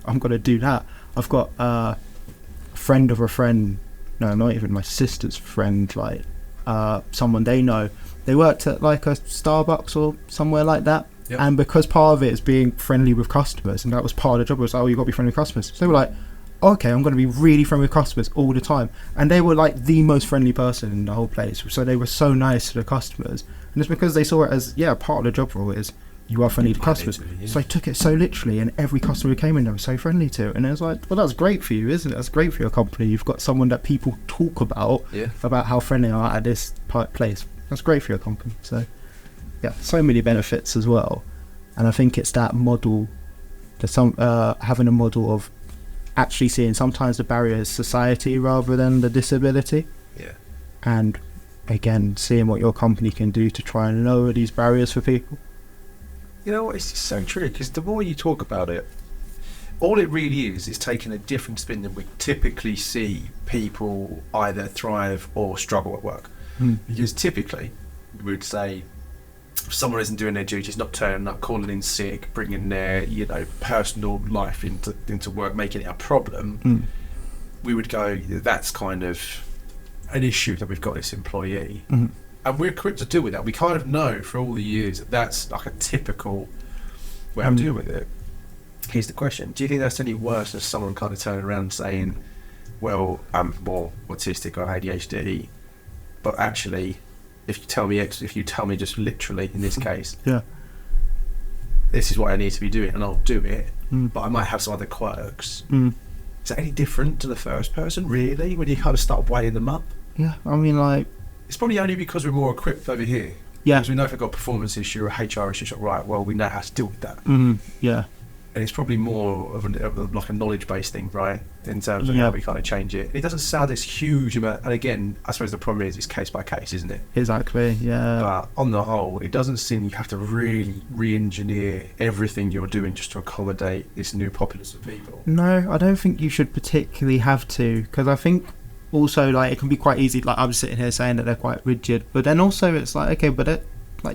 I'm going to do that. I've got a friend of a friend, no, not even my sister's friend, like someone they know, they worked at like a Starbucks or somewhere like that, and because part of it is being friendly with customers, and that was part of the job, was, oh, you've got to be friendly with customers. So they were like, okay, I'm going to be really friendly with customers all the time, and they were like the most friendly person in the whole place, so they were so nice to the customers. And it's because they saw it as, part of the job role is you are friendly to
Might
customers.
need to, yeah.
So they took it so literally, and every customer who came in, they were so friendly to. And it was like, well, that's great for you, isn't it? That's great for your company. You've got someone that people talk about how friendly they are at this place. That's great for your company. So, yeah, so many benefits as well. And I think it's that model, having a model of actually seeing sometimes the barrier is society rather than the disability.
Yeah.
And again, seeing what your company can do to try and lower these barriers for people.
You know what, it's just so true, because the more you talk about it, all it really is taking a different spin than we typically see people either thrive or struggle at work. Because typically, we would say, if someone isn't doing their duties, not turning up, calling in sick, bringing their personal life into work, making it a problem, we would go, that's kind of an issue that we've got this employee. And we're equipped to deal with that. We kind of know for all the years that that's like a typical way of dealing with it. Here's the question: do you think that's any worse than someone kind of turning around and saying, "Well, I'm more autistic or ADHD," but actually, if you tell me just literally in this case, this is what I need to be doing, and I'll do it, but I might have some other quirks. Is that any different to the first person, really, when you kind of start weighing them up?
Yeah, I mean, like,
it's probably only because we're more equipped over here.
Yeah.
Because we know if we've got a performance issue or a HR issue, right, well, we know how to deal with that.
Yeah.
And it's probably more of like a knowledge-based thing, right, in terms of how we kind of change it. It doesn't sound this huge amount, and again, I suppose the problem is it's case by case, isn't it?
Exactly, yeah.
But on the whole, it doesn't seem you have to really re-engineer everything you're doing just to accommodate this new populace of people.
No, I don't think you should particularly have to, because I think also, like, it can be quite easy, like, I'm sitting here saying that they're quite rigid, but then also it's like, okay, but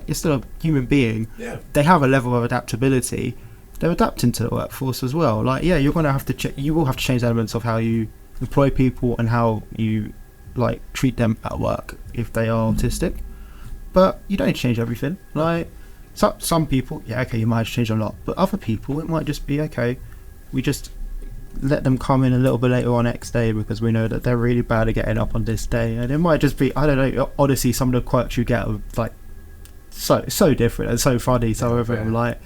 you're still a human being.
Yeah.
They have a level of adaptability. They're adapting to the workforce as well. Like, yeah, you're going to have to you will have to change elements of how you employ people and how you, like, treat them at work if they are autistic. But you don't change everything. Like, some people, yeah, okay, you might change a lot, but other people, it might just be, okay, we just let them come in a little bit later on next day because we know that they're really bad at getting up on this day. And it might just be, I don't know, honestly, some of the quirks you get are, like, so different and so funny, some of them, like,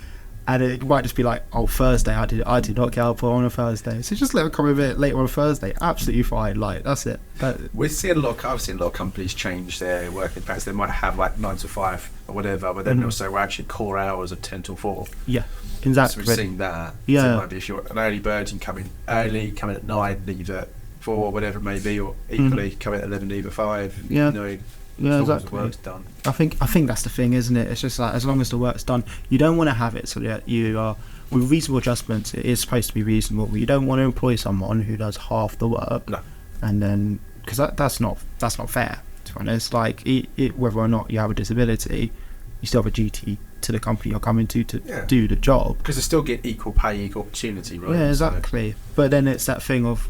and it might just be like, oh, Thursday, I did not get up on a Thursday, so just let them come a bit later on a Thursday. Absolutely fine, like, that's it.
I've seen a lot of companies change their working patterns. They might have like 9 to 5 or whatever, but then also actually core hours of 10 till 4.
Yeah, exactly.
So we've seen that.
Yeah.
So it might be if you're an early bird, you can come in early, come in at 9, leave at 4, or whatever it may be, or equally come in at 11, leave at 5.
Yeah.
Yeah,
exactly.
The work's done.
I think that's the thing, isn't it? It's just like, as long as the work's done, you don't want to have it so that you are, with reasonable adjustments, it is supposed to be reasonable, but you don't want to employ someone who does half the work. No. And then, because that's not fair, to be honest. Like, whether or not you have a disability, you still have a duty to the company you're coming to do the job. Because
they still get equal pay, equal opportunity, right?
Yeah, exactly. So. But then it's that thing of,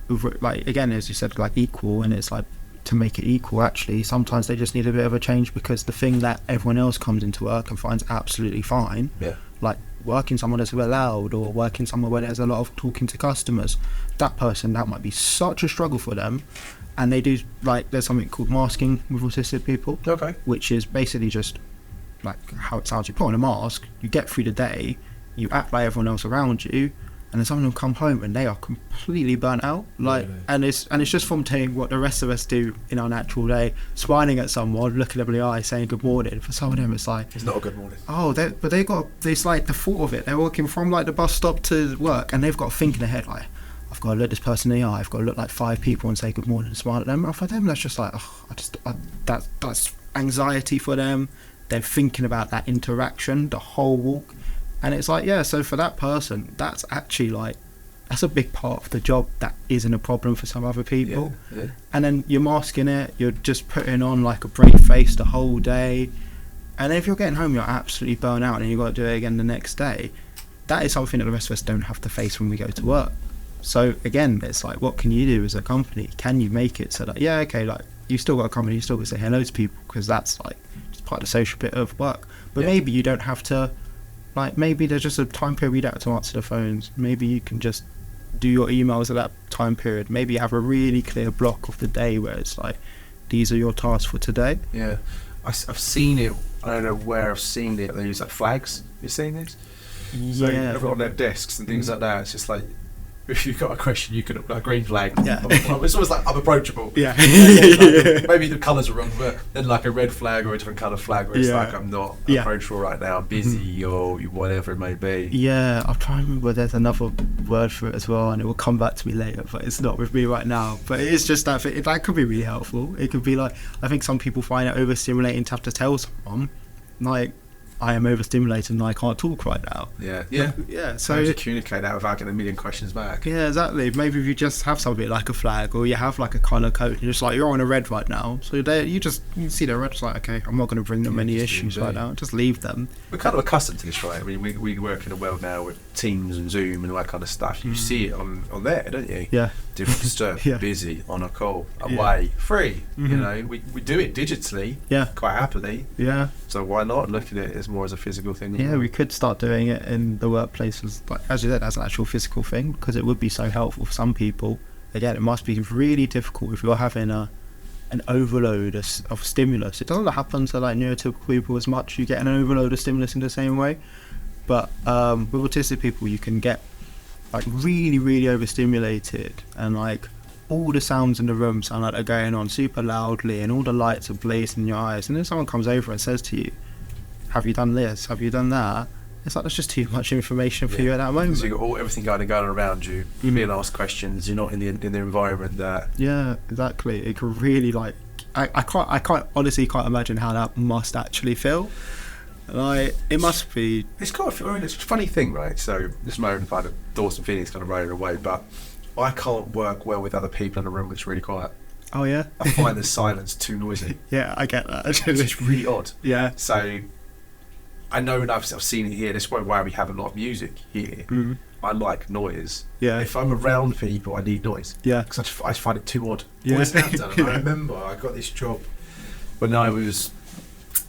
like, again, as you said, like, equal, and it's like, to make it equal, actually, sometimes they just need a bit of a change, because the thing that everyone else comes into work and finds absolutely fine, like working somewhere that's a bit loud or working somewhere where there's a lot of talking to customers, that might be such a struggle for them. And they do, like, there's something called masking with autistic people, which is basically just like how it sounds. You put on a mask, you get through the day, you act like everyone else around you, and then some of them come home and they are completely burnt out. Like, and it's just from doing what the rest of us do in our natural day, smiling at someone, looking them in the eye, saying good morning. For some of them, it's like,
it's not a good morning.
Oh, it's like the thought of it. They're walking from, like, the bus stop to work, and they've got to think in their head, like, I've got to look this person in the eye. I've got to look like 5 people and say good morning and smile at them. And for them, that's just like, that's anxiety for them. They're thinking about that interaction, the whole walk. And it's like, yeah, so for that person, that's actually, like, that's a big part of the job that isn't a problem for some other people. Yeah. And then you're masking it, you're just putting on, like, a brave face the whole day. And then if you're getting home, you're absolutely burnt out and you've got to do it again the next day. That is something that the rest of us don't have to face when we go to work. So, again, it's like, what can you do as a company? Can you make it so that, yeah, okay, like, you still got a company, you still got to say hello to people, because that's, like, just part of the social bit of work. But maybe you don't have to, like, maybe there's just a time period you don't have to answer the phones. Maybe you can just do your emails at that time period. Maybe you have a really clear block of the day where it's like, these are your tasks for today.
Yeah, I've seen it I don't know where I've seen it. They use like flags. You seen this? So
Yeah.
on their desks and things like that. It's just like, if you've got a question, you could a green flag.
Yeah.
It's almost like I'm approachable.
Yeah.
Maybe the colours are wrong, but then like a red flag or a different colour flag where it's
Yeah.
like I'm not
Yeah.
approachable right now, I'm busy or whatever it may be.
Yeah, I'm trying to remember. There's another word for it as well, and it will come back to me later. But it's not with me right now. But it is just that that could be really helpful. It could be like, I think some people find it overstimulating to have to tell someone, like, I am overstimulated and I can't talk right now.
Yeah.
Yeah.
So
So
to communicate that without getting a million questions back.
yeah, exactly. Maybe if you just have something like a flag, or you have like a colour code, and you're just like, you're on a red right now. So you see the red, it's like, okay, I'm not going to bring them any
just
issues
leave it.
right now. Just leave them.
We're kind of accustomed to this, right? I mean, we work in a world now with Teams and Zoom and all that kind of stuff. You see it on there, don't you?
Yeah.
Different stuff,
Yeah.
busy, on a call, away, free. You
Mhm.
know, we do it digitally,
Yeah.
quite happily.
Yeah.
So why not look at it as more as a physical thing?
Yeah, we could start doing it in the workplace as, like, as you said, as an actual physical thing, because it would be so helpful for some people. Again, it must be really difficult if you're having an overload of stimulus. It doesn't happen to like neurotypical people as much. You get an overload of stimulus in the same way, but with autistic people, you can get like really, really overstimulated, and like all the sounds in the room sound like they're going on super loudly, and all the lights are blazing in your eyes. And then someone comes over and says to you, have you done this? Have you done that? It's like, there's just too much information for you at that moment.
So you've got everything going around you. You're being asked questions. You're not in the environment that.
Yeah, exactly. It could really like, I can't honestly can't imagine how that must actually feel. Like, it must be.
It's kind of, I mean, it's a funny thing, right? So this is my own kind of thoughts and feelings kind of running away, but I can't work well with other people in a room that's really quiet.
Oh yeah.
I find the silence too noisy.
Yeah, I get that.
It's really odd.
Yeah.
So I know, and I've seen it here. This is why we have a lot of music here.
Mm.
I like noise.
Yeah.
If I'm around people, I need noise.
Yeah.
Because I just find it too odd.
Yeah.
Always have done. I remember I got this job when I was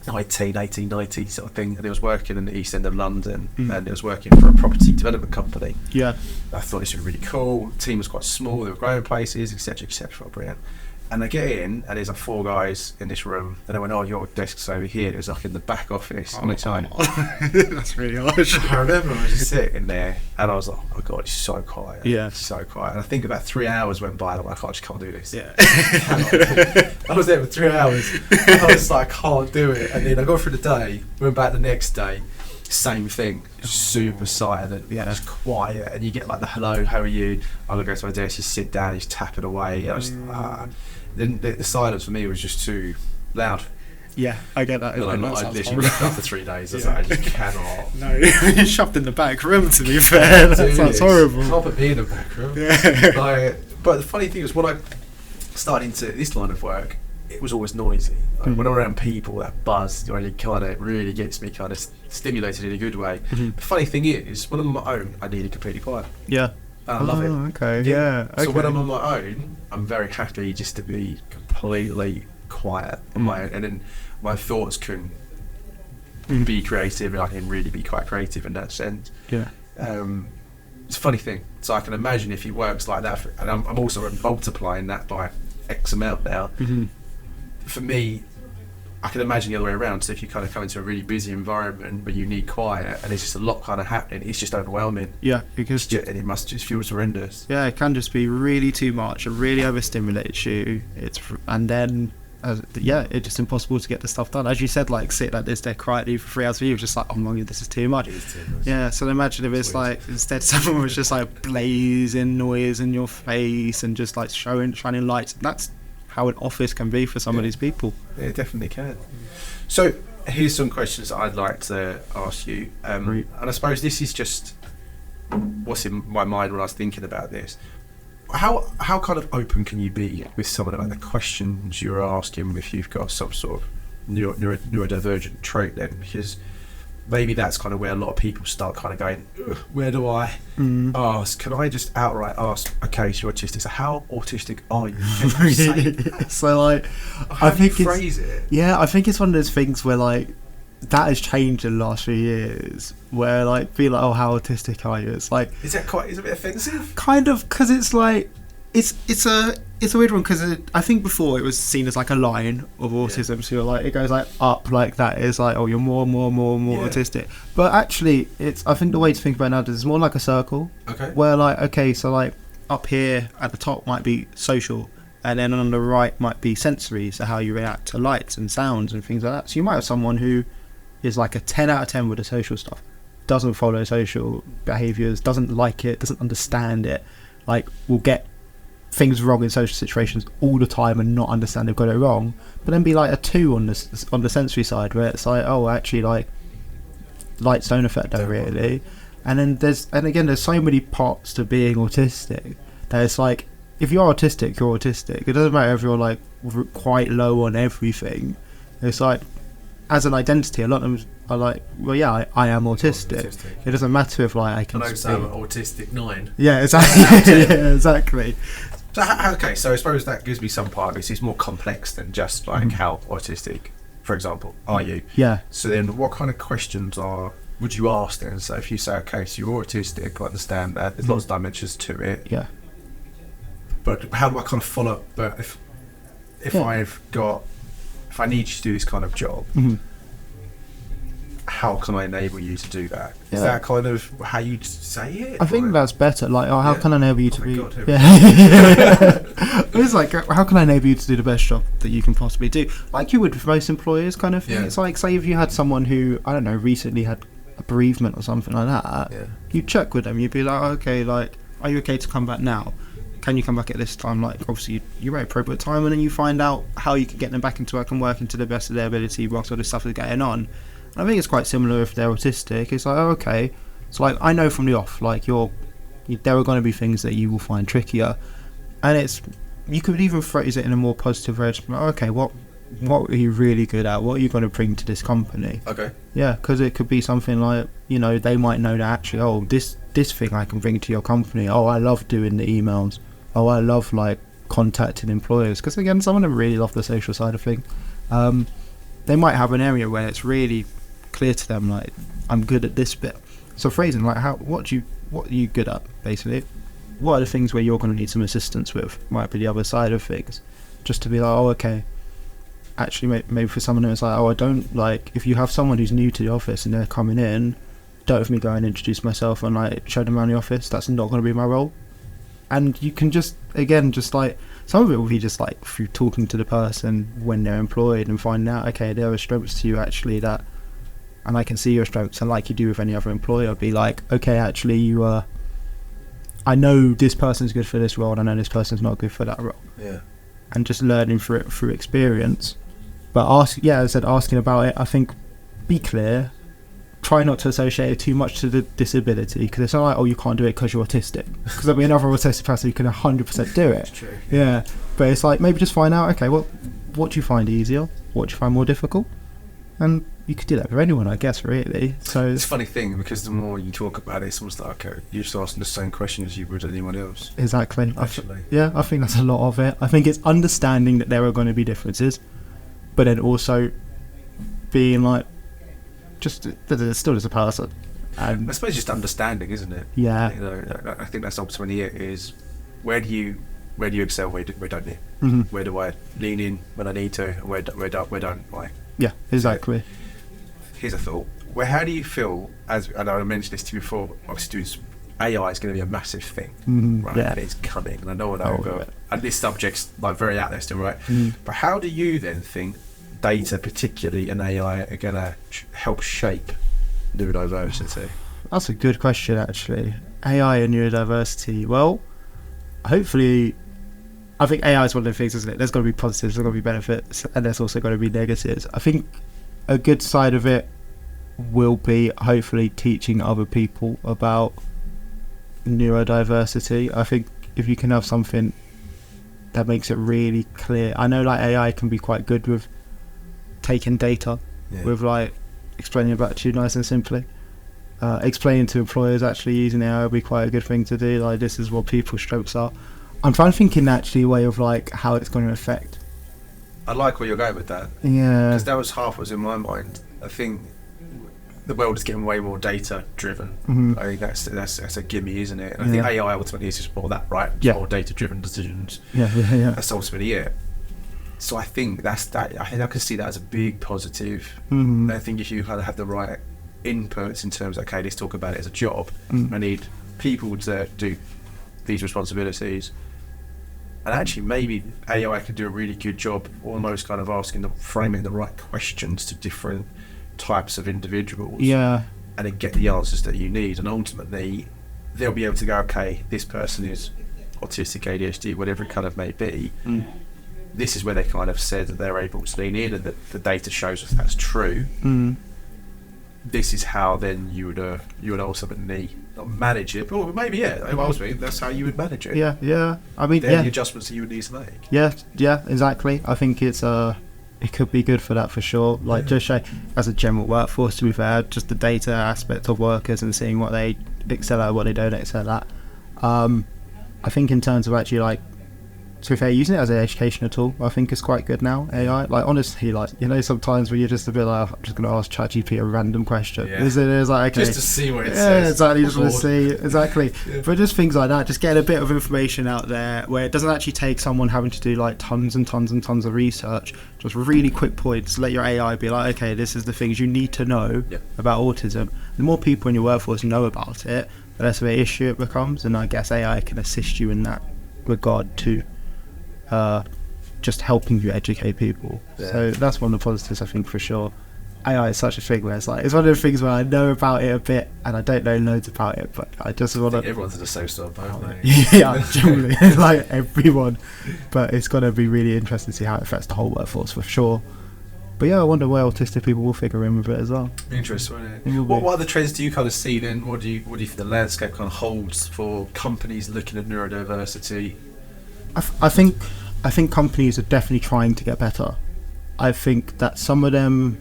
18, 90 sort of thing, and I was working in the East End of London, and I was working for a property development company.
Yeah.
I thought this was really cool. The team was quite small. They were growing places, etc., etc. Brilliant. And I get in, and there's like 4 guys in this room. And I went, "Oh, your desk's over here." It was like in the back office on its own.
That's really harsh.
I remember I was just sitting there, and I was like, "Oh my god, it's so quiet."
Yeah.
It's so quiet. And I think about 3 hours went by, and I'm like, "I just can't do this."
Yeah.
I was there for 3 hours. And I was like, "Can't do it." And then I got through the day. Went back the next day. Same thing, super silent, just quiet, and you get like the hello, how are you? I'm gonna go to my desk, just sit down, just tap it away. And I was then the silence for me was just too loud.
Yeah, I get that.
And I literally left after 3 days. I was like, I just cannot.
No, you're shoved in the back room. To be fair, that sounds horrible.
Can't put me in the back room.
Yeah.
But the funny thing is, when I started into this line of work, it was always noisy. Like, when I'm around people, that buzz really gets me kind of stimulated in a good way. The funny thing is, when I'm on my own, I need it completely quiet.
Yeah.
And I love it.
Okay. Yeah. Okay.
So when I'm on my own, I'm very happy just to be completely quiet on my own, and then my thoughts can be creative, and I can really be quite creative in that sense.
Yeah.
It's a funny thing. So I can imagine if it works like that, and I'm also multiplying that by X amount now. For me, I can imagine the other way around. So if you kind of come into a really busy environment where you need quiet and there's just a lot kind of happening, it's just overwhelming.
Yeah, because
And it must just feel horrendous.
yeah, it can just be really too much. It really overstimulates you. And then it's just impossible to get the stuff done. As you said, like sit like this there quietly for 3 hours for you, just like, oh my god, this is too much.
It is too much.
Yeah, so imagine if it's like instead someone was just like blazing noise in your face and just like shining lights. That's how an office can be for some of these people.
It definitely can. So here's some questions that I'd like to ask you, and I suppose this is just what's in my mind when I was thinking about this. How kind of open can you be with someone about the questions you're asking if you've got some sort of neurodivergent trait then? Because maybe that's kind of where a lot of people start kind of going, where do I ask? Can I just outright ask, okay, so you're autistic, so how autistic are you? Can you say that?
So like,
How do you phrase it?
Yeah, I think it's one of those things where like that has changed in the last few years. Where like be like, oh, how autistic are you? It's like,
Is it a bit offensive?
kind of, because it's like it's it's a weird one because I think before it was seen as like a line of autism, so you're like, it goes like up like that, is like, oh, you're more autistic. But actually, I think the way to think about it now is it's more like a circle.
Okay.
Where like, okay, so like up here at the top might be social, and then on the right might be sensory, so how you react to lights and sounds and things like that. So you might have someone who is like a 10 out of 10 with the social stuff, doesn't follow social behaviours, doesn't like it, doesn't understand it, like will get things wrong in social situations all the time and not understand they've got it wrong, but then be like a 2 on the sensory side, where it's like, oh, actually, like lights don't affect her really. And then there's so many parts to being autistic that it's like, if you're autistic, you're autistic. It doesn't matter if you're like quite low on everything. It's like, as an identity, a lot of them are like, well, yeah, I am autistic. It doesn't matter if like I can
I know I'm autistic 9.
Yeah, exactly. Yeah, exactly.
So okay, so I suppose that gives me some part of it. It's more complex than just like how autistic, for example, are you?
Yeah.
So then, what kind of questions would you ask then? So if you say, okay, so you're autistic, I understand that there's lots of dimensions to it.
Yeah.
But how do I kind of follow? But if I need you to do this kind of job, how can I enable you to do that? Is that kind of how you say it?
I think that's better. Like, oh, how can I enable you to be?
God,
It's like, how can I enable you to do the best job that you can possibly do? Like you would with most employers, kind of thing.
Yeah.
It's like, say if you had someone who, I don't know, recently had a bereavement or something like that, you'd check with them. You'd be like, okay, like, are you okay to come back now? Can you come back at this time? Like, obviously, you're at appropriate time, and then you find out how you can get them back into work and working to the best of their ability whilst all this stuff is going on. And I think it's quite similar if they're autistic. It's like, oh, okay, so like, I know from the off, like, there are going to be things that you will find trickier, and you could even phrase it in a more positive way. Like, okay, what are you really good at? What are you going to bring to this company?
Okay.
Yeah, because it could be something like, they might know that actually, oh, this thing I can bring to your company. Oh, I love doing the emails. Oh, I love like contacting employers, because again, some of them really love the social side of things. They might have an area where it's really clear to them, like, I'm good at this bit. So phrasing like, what are you good at, basically? What are the things where you're going to need some assistance with? Might be the other side of things, just to be like, oh, okay. Actually, maybe for someone who's like, oh, I don't like, if you have someone who's new to the office and they're coming in, don't have me go and introduce myself and like show them around the office. That's not going to be my role. And you can just like, some of it will be just like through talking to the person when they're employed and finding out, okay, there are strengths to you actually that, and I can see your strengths, and like you do with any other employer, be like, okay, actually I know this person's good for this role and I know this person's not good for that role.
Yeah. And
just learning through experience. But asking about it, I think, be clear. Try not to associate it too much to the disability, because it's not like, oh, you can't do it because you're autistic, because there'll be another autistic person who can 100% do it.
That's true.
Yeah, but it's like, maybe just find out, okay, what do you find easier, what do you find more difficult, and you could do that for anyone, I guess, really. So
it's a funny thing, because the more you talk about it, it's almost like, okay, you're just asking the same question as you would anyone else.
Exactly.
Actually.
I think that's a lot of it. I think it's understanding that there are going to be differences, but then also being like, just that it's still as a person. And
I suppose just understanding, isn't it?
Yeah.
I think that's ultimately it. Is where do you excel? Where don't you?
Mm-hmm.
Where do I lean in when I need to? And where don't I?
Yeah, exactly.
Here's a thought. How do you feel? As I know I mentioned this to you before. Obviously, AI is going to be a massive thing, right?
Yeah.
And it's coming, and I know that will go. And this subject's like very out there still, right? But how do you then think data, particularly in AI, are going to help shape neurodiversity?
That's a good question, actually. AI and neurodiversity. Well, hopefully, I think AI is one of the things, isn't it? There's going to be positives, there's going to be benefits, and there's also going to be negatives. I think a good side of it will be hopefully teaching other people about neurodiversity. I think if you can have something that makes it really clear. I know like AI can be quite good with taking data, with like explaining it back to you nice and simply. Explaining to employers actually using AI would be quite a good thing to do. Like, this is what people's strengths are. I'm trying to think in actually a way of like how it's going to affect.
I like where you're going with that.
Yeah.
Because that was half what was in my mind. I think the world is getting way more data driven.
Mhm.
I think that's a gimme, isn't it? And I think AI ultimately is just more that, right? It's
Yeah.
more data driven decisions.
Yeah.
That's ultimately it. So I think that's that. I think I can see that as a big positive.
Mhm.
I think if you kind of have the right inputs in terms of, okay, let's talk about it as a job. I need people to do these responsibilities. And actually, maybe AI could do a really good job almost kind of framing the right questions to different types of individuals.
Yeah.
And then get the answers that you need. And ultimately, they'll be able to go, okay, this person is autistic, ADHD, whatever it kind of may be. This is where they kind of said that they're able to lean in and that the data shows us that's true. This is how then you would ultimately not manage it, but maybe ultimately that's how you would manage it.
Yeah. I mean,
They're the adjustments that you would need to make.
Yeah, exactly. I think it could be good for that for sure. Like just show as a general workforce, to be fair, just the data aspect of workers and seeing what they excel at, what they don't excel at. I think in terms of actually like, to be fair, using it as an educational tool, I think is quite good now. AI, like honestly, like sometimes when you're just a bit like, I'm just going to ask ChatGPT a random question. It's like, okay,
just to see what it
Yeah,
says.
exactly. Just want to see exactly.
Yeah.
But just things like that, just get a bit of information out there where it doesn't actually take someone having to do like tons and tons and tons of research. Just really quick points. Let your AI be like, okay, this is the things you need to know about autism. The more people in your workforce know about it, the less of an issue it becomes. And I guess AI can assist you in that regard too. Just helping you educate people. So that's one of the positives, I think, for sure. AI is such a thing where it's one of the things where I know about it a bit and I don't know loads about it, but I just want to.
Everyone's in the same sort of boat, aren't they?
Yeah, generally, like everyone. But it's going to be really interesting to see how it affects the whole workforce for sure. But yeah, I wonder where autistic people will figure in with it as well.
Interesting, isn't it? What other trends do you kind of see then? What do you think the landscape kind of holds for companies looking at neurodiversity?
I think companies are definitely trying to get better. I think that some of them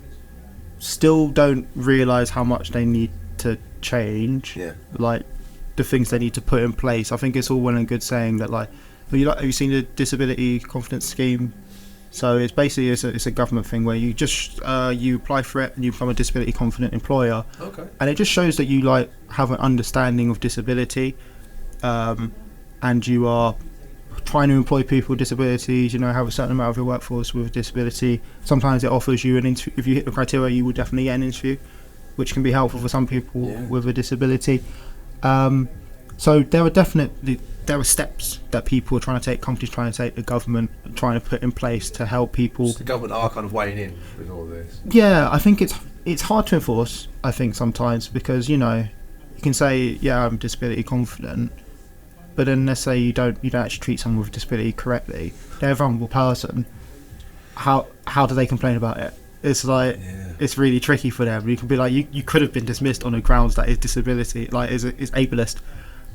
still don't realise how much they need to change. Like the things they need to put in place. I think it's all well and good saying that like, have you seen the disability confidence scheme? So it's basically it's a government thing where you just you apply for it and you become a disability confident employer.
Okay.
And it just shows that you like have an understanding of disability, and you are trying to employ people with disabilities, have a certain amount of your workforce with a disability. Sometimes it offers you an interview. If you hit the criteria, you will definitely get an interview, which can be helpful for some people with a disability. So there are steps that people are trying to take, companies trying to take, the government trying to put in place to help people.
So the government are kind of weighing in with all this.
Yeah, I think it's hard to enforce, I think, sometimes, because you can say, yeah, I'm disability confident, but then let's say you don't actually treat someone with a disability correctly, they're a vulnerable person. How do they complain about it? It's like it's really tricky for them. You can be like, you could have been dismissed on the grounds that is disability, like is ableist,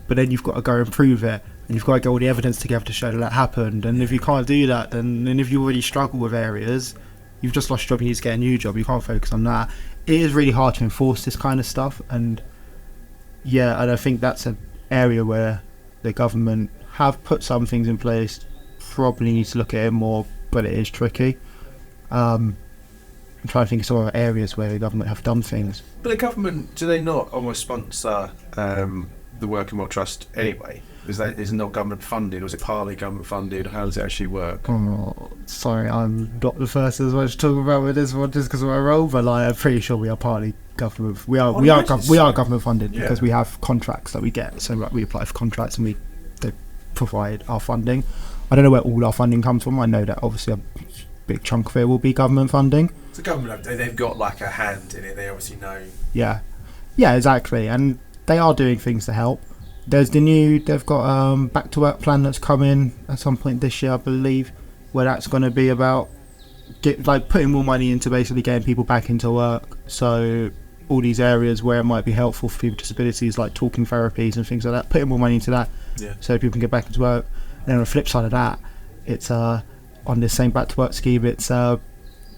but then you've got to go and prove it, and you've got to get all the evidence together to show that happened. And if you can't do that, then if you already struggle with areas, you've just lost your job. You need to get a new job. You can't focus on that. It is really hard to enforce this kind of stuff, and I think that's an area where the government have put some things in place, probably need to look at it more, but it is tricky. I'm trying to think of some other areas where the government have done things.
But the government, do they not almost sponsor the Working World Trust anyway? Is it not government funded, or is it partly government funded? How does it actually work?
Oh, sorry, I'm not the first as much to talk about with this one just because of my role, but I'm pretty sure we are partly government. We are government funded because we have contracts that we get. So we apply for contracts and they provide our funding. I don't know where all our funding comes from. I know that obviously a big chunk of it will be government funding.
So government, they've got like a hand in it. They obviously know.
Yeah, exactly, and they are doing things to help. They've got back to work plan that's coming at some point this year, I believe, where that's going to be about putting more money into basically getting people back into work. So all these areas where it might be helpful for people with disabilities, like talking therapies and things like that, putting more money into that, so people can get back into work. And then on the flip side of that, it's on this same back to work scheme, it's going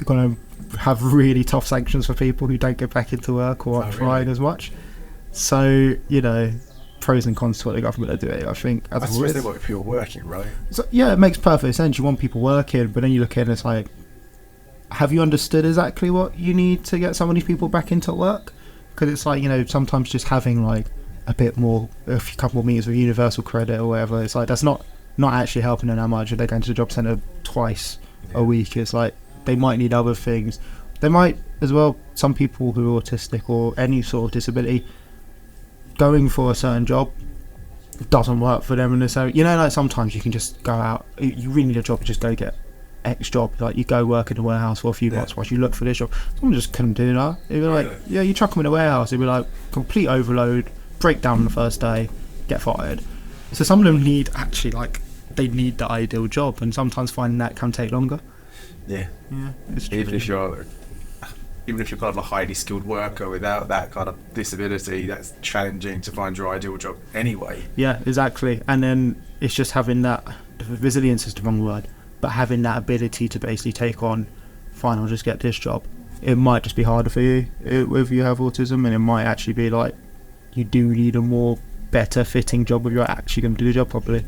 to have really tough sanctions for people who don't get back into work or aren't trying as much. So pros and cons to what the government are doing, I think.
I suppose they want people working, right?
So, it makes perfect sense. You want people working, but then you look at it and it's like, have you understood exactly what you need to get some of these people back into work? because it's like, you know, sometimes just having like a bit more, a couple more meters of universal credit or whatever, it's like that's not actually helping them that much. If they're going to the job centre twice a week, it's like they might need other things. They might as well, some people who are autistic or any sort of disability, going for a certain job doesn't work for them, and so, you know, like sometimes you can just go out, you really need a job, just go get X job, like you go work in a warehouse for a few months whilst you look for this job. Someone just couldn't do that. It'd be like, yeah, you chuck them in a warehouse, it'd be like complete overload, break down on the first day, get fired. So some of them need actually, like, they need the ideal job, and sometimes finding that can take longer.
Even if you're kind of a highly skilled worker without that kind of disability, that's challenging to find your ideal job anyway.
Yeah, exactly. And then it's just having that, resilience is the wrong word, but having that ability to basically take on, fine, I'll just get this job. It might just be harder for you if you have autism, and it might actually be like you do need a more better fitting job if you're actually going to do the job properly.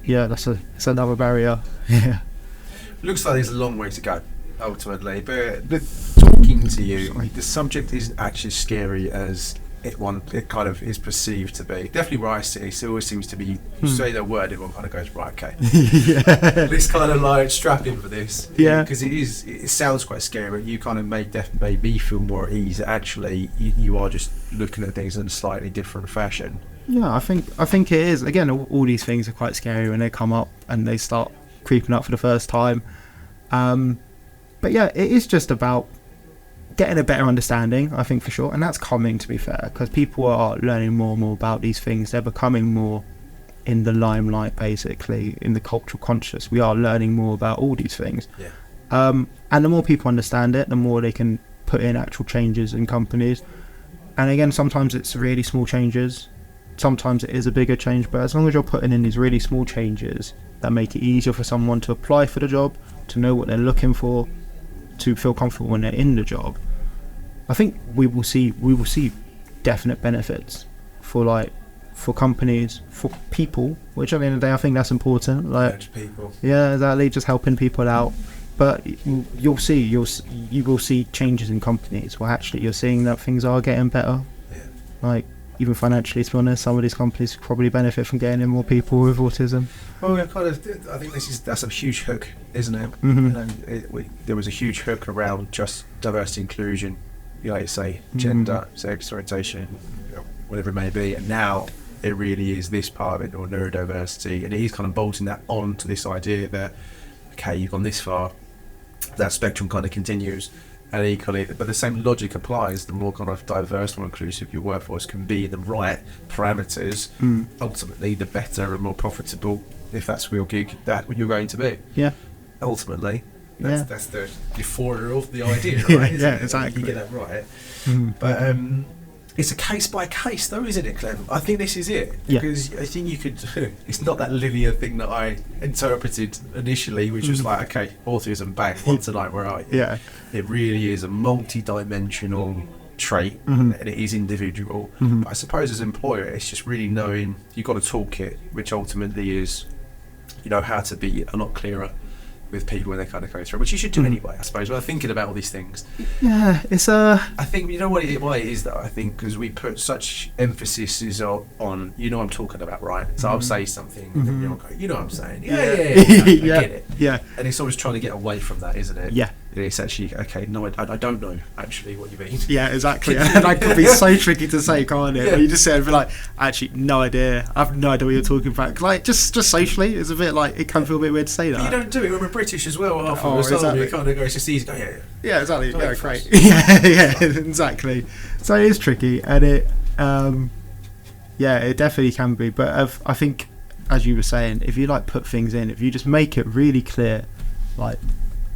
Yeah, that's another barrier. Yeah.
Looks like there's a long way to go, ultimately, but talking to you, the subject isn't actually as scary as it kind of is perceived to be. Definitely where I see it always seems to be, you say the word, everyone kind of goes, right, okay. Let's kind of like strap in for this.
Yeah.
Because it sounds quite scary, but you kind of made me feel more at ease. Actually, you are just looking at things in a slightly different fashion.
Yeah, I think it is. Again, all these things are quite scary when they come up and they start creeping up for the first time. But yeah, it is just about getting a better understanding, I think, for sure, and that's coming, to be fair, because people are learning more and more about these things. They're becoming more in the limelight, basically, in the cultural conscious. We are learning more about all these things. And the more people understand it, the more they can put in actual changes in companies. And again, sometimes it's really small changes, sometimes it is a bigger change, but as long as you're putting in these really small changes that make it easier for someone to apply for the job, to know what they're looking for, to feel comfortable when they're in the job, I think we will see definite benefits for companies, for people, which at the end of the day I think that's important. Like
people. Yeah,
exactly, just helping people out. But you will see changes in companies where actually you're seeing that things are getting better.
Yeah.
Like, even financially, to be honest, some of these companies probably benefit from getting in more people with autism.
Well, I think that's a huge hook, isn't it?
Mm-hmm.
There was a huge hook around just diversity, inclusion, like say gender, sexual orientation, whatever it may be, and now it really is this part of it, or neurodiversity, and he's kind of bolting that on to this idea that, okay, you've gone this far, that spectrum kind of continues. And equally, but the same logic applies. The more kind of diverse, more inclusive your workforce can be in the right parameters, ultimately, the better and more profitable, if that's real gig, that you're going to be.
Yeah.
Ultimately, that's the euphoria of the idea, right?
Exactly.
You get that right. But it's a case by case, though, isn't it, Clem? I think this is it. Because I think you could. It's not that linear thing that I interpreted initially, which was like, okay, autism, bang, one tonight, where are you?
Yeah.
It really is a multi-dimensional trait, and it is individual. But I suppose as an employer, it's just really knowing you've got a toolkit, which ultimately is, how to be a lot clearer with people when they kind of go through, which you should do anyway, I suppose. When I'm thinking about all these things,
it's
I think why it is that I think because we put such emphasis on I'm talking about, right? So I'll say something, and then you'll go, what I'm saying, I get it, and it's always trying to get away from that, isn't it? Yeah. It's actually, okay, no, I don't know actually what you mean. Yeah, exactly.
And that could be so tricky to say, can't it? Yeah. You just say, like, actually, no idea. I have no idea what you're talking about. Like, just socially, it's a bit like, it can feel a bit weird to say that.
But you don't do it when we're British as well. Exactly. It kind of goes, just easy.
Yeah, exactly. Yeah, great. yeah, exactly. So it is tricky, and it definitely can be. But I think, as you were saying, if you put things in, if you just make it really clear, like,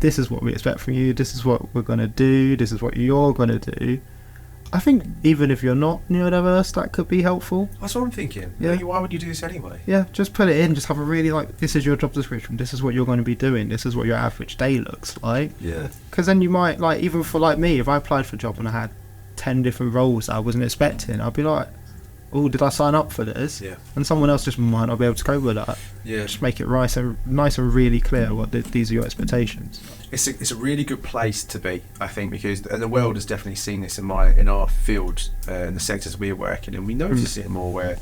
this is what we expect from you, this is what we're going to do, this is what you're going to do, I think even if you're not neurodiverse, that could be helpful.
That's what I'm thinking. Yeah. Why would you do this anyway?
Yeah, just put it in, just have a really, this is your job description, this is what you're going to be doing, this is what your average day looks like.
Yeah.
Because then you might, even for me, if I applied for a job and I had 10 different roles that I wasn't expecting, I'd be like, oh, did I sign up for this?
Yeah.
And someone else just might not be able to cope with that.
Yeah.
Just make it nice and really clear what these are your expectations.
It's a really good place to be, I think, because and the world has definitely seen this in our field, in the sectors we're working in. We notice it more where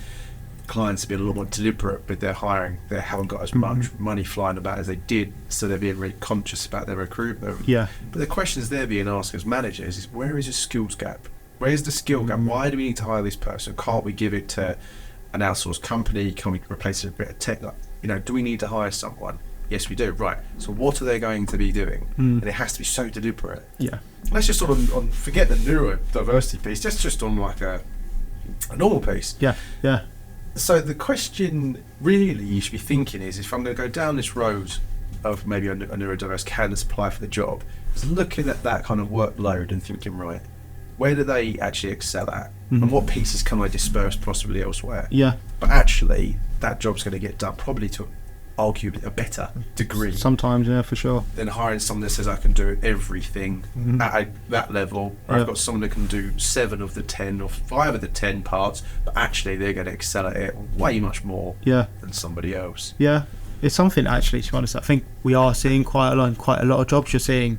clients have been a lot more deliberate with their hiring. They haven't got as much money flying about as they did, so they're being really conscious about their recruitment.
Yeah.
But the questions they're being asked as managers is, where is your skills gap? Where's the skill gap? Why do we need to hire this person? Can't we give it to an outsourced company? Can we replace it with a bit of tech? Do we need to hire someone? Yes, we do. Right. So what are they going to be doing? And it has to be so deliberate.
Yeah.
Let's just sort of forget the neurodiversity piece. Just on like a normal piece.
Yeah. Yeah.
So the question really you should be thinking is, if I'm going to go down this road of maybe a neurodiverse candidate apply for the job, is looking at that kind of workload and thinking, right, where do they actually excel at? And what pieces can I disperse possibly elsewhere?
Yeah.
But actually, that job's going to get done probably to arguably a better degree.
Sometimes, yeah, for sure.
Than hiring someone that says I can do everything at that level. Or I've got someone that can do 7 of the 10 or 5 of the 10 parts, but actually they're going to excel at it way much more than somebody else.
Yeah. It's something, actually, to be honest, I think we are seeing quite a lot of jobs. You're seeing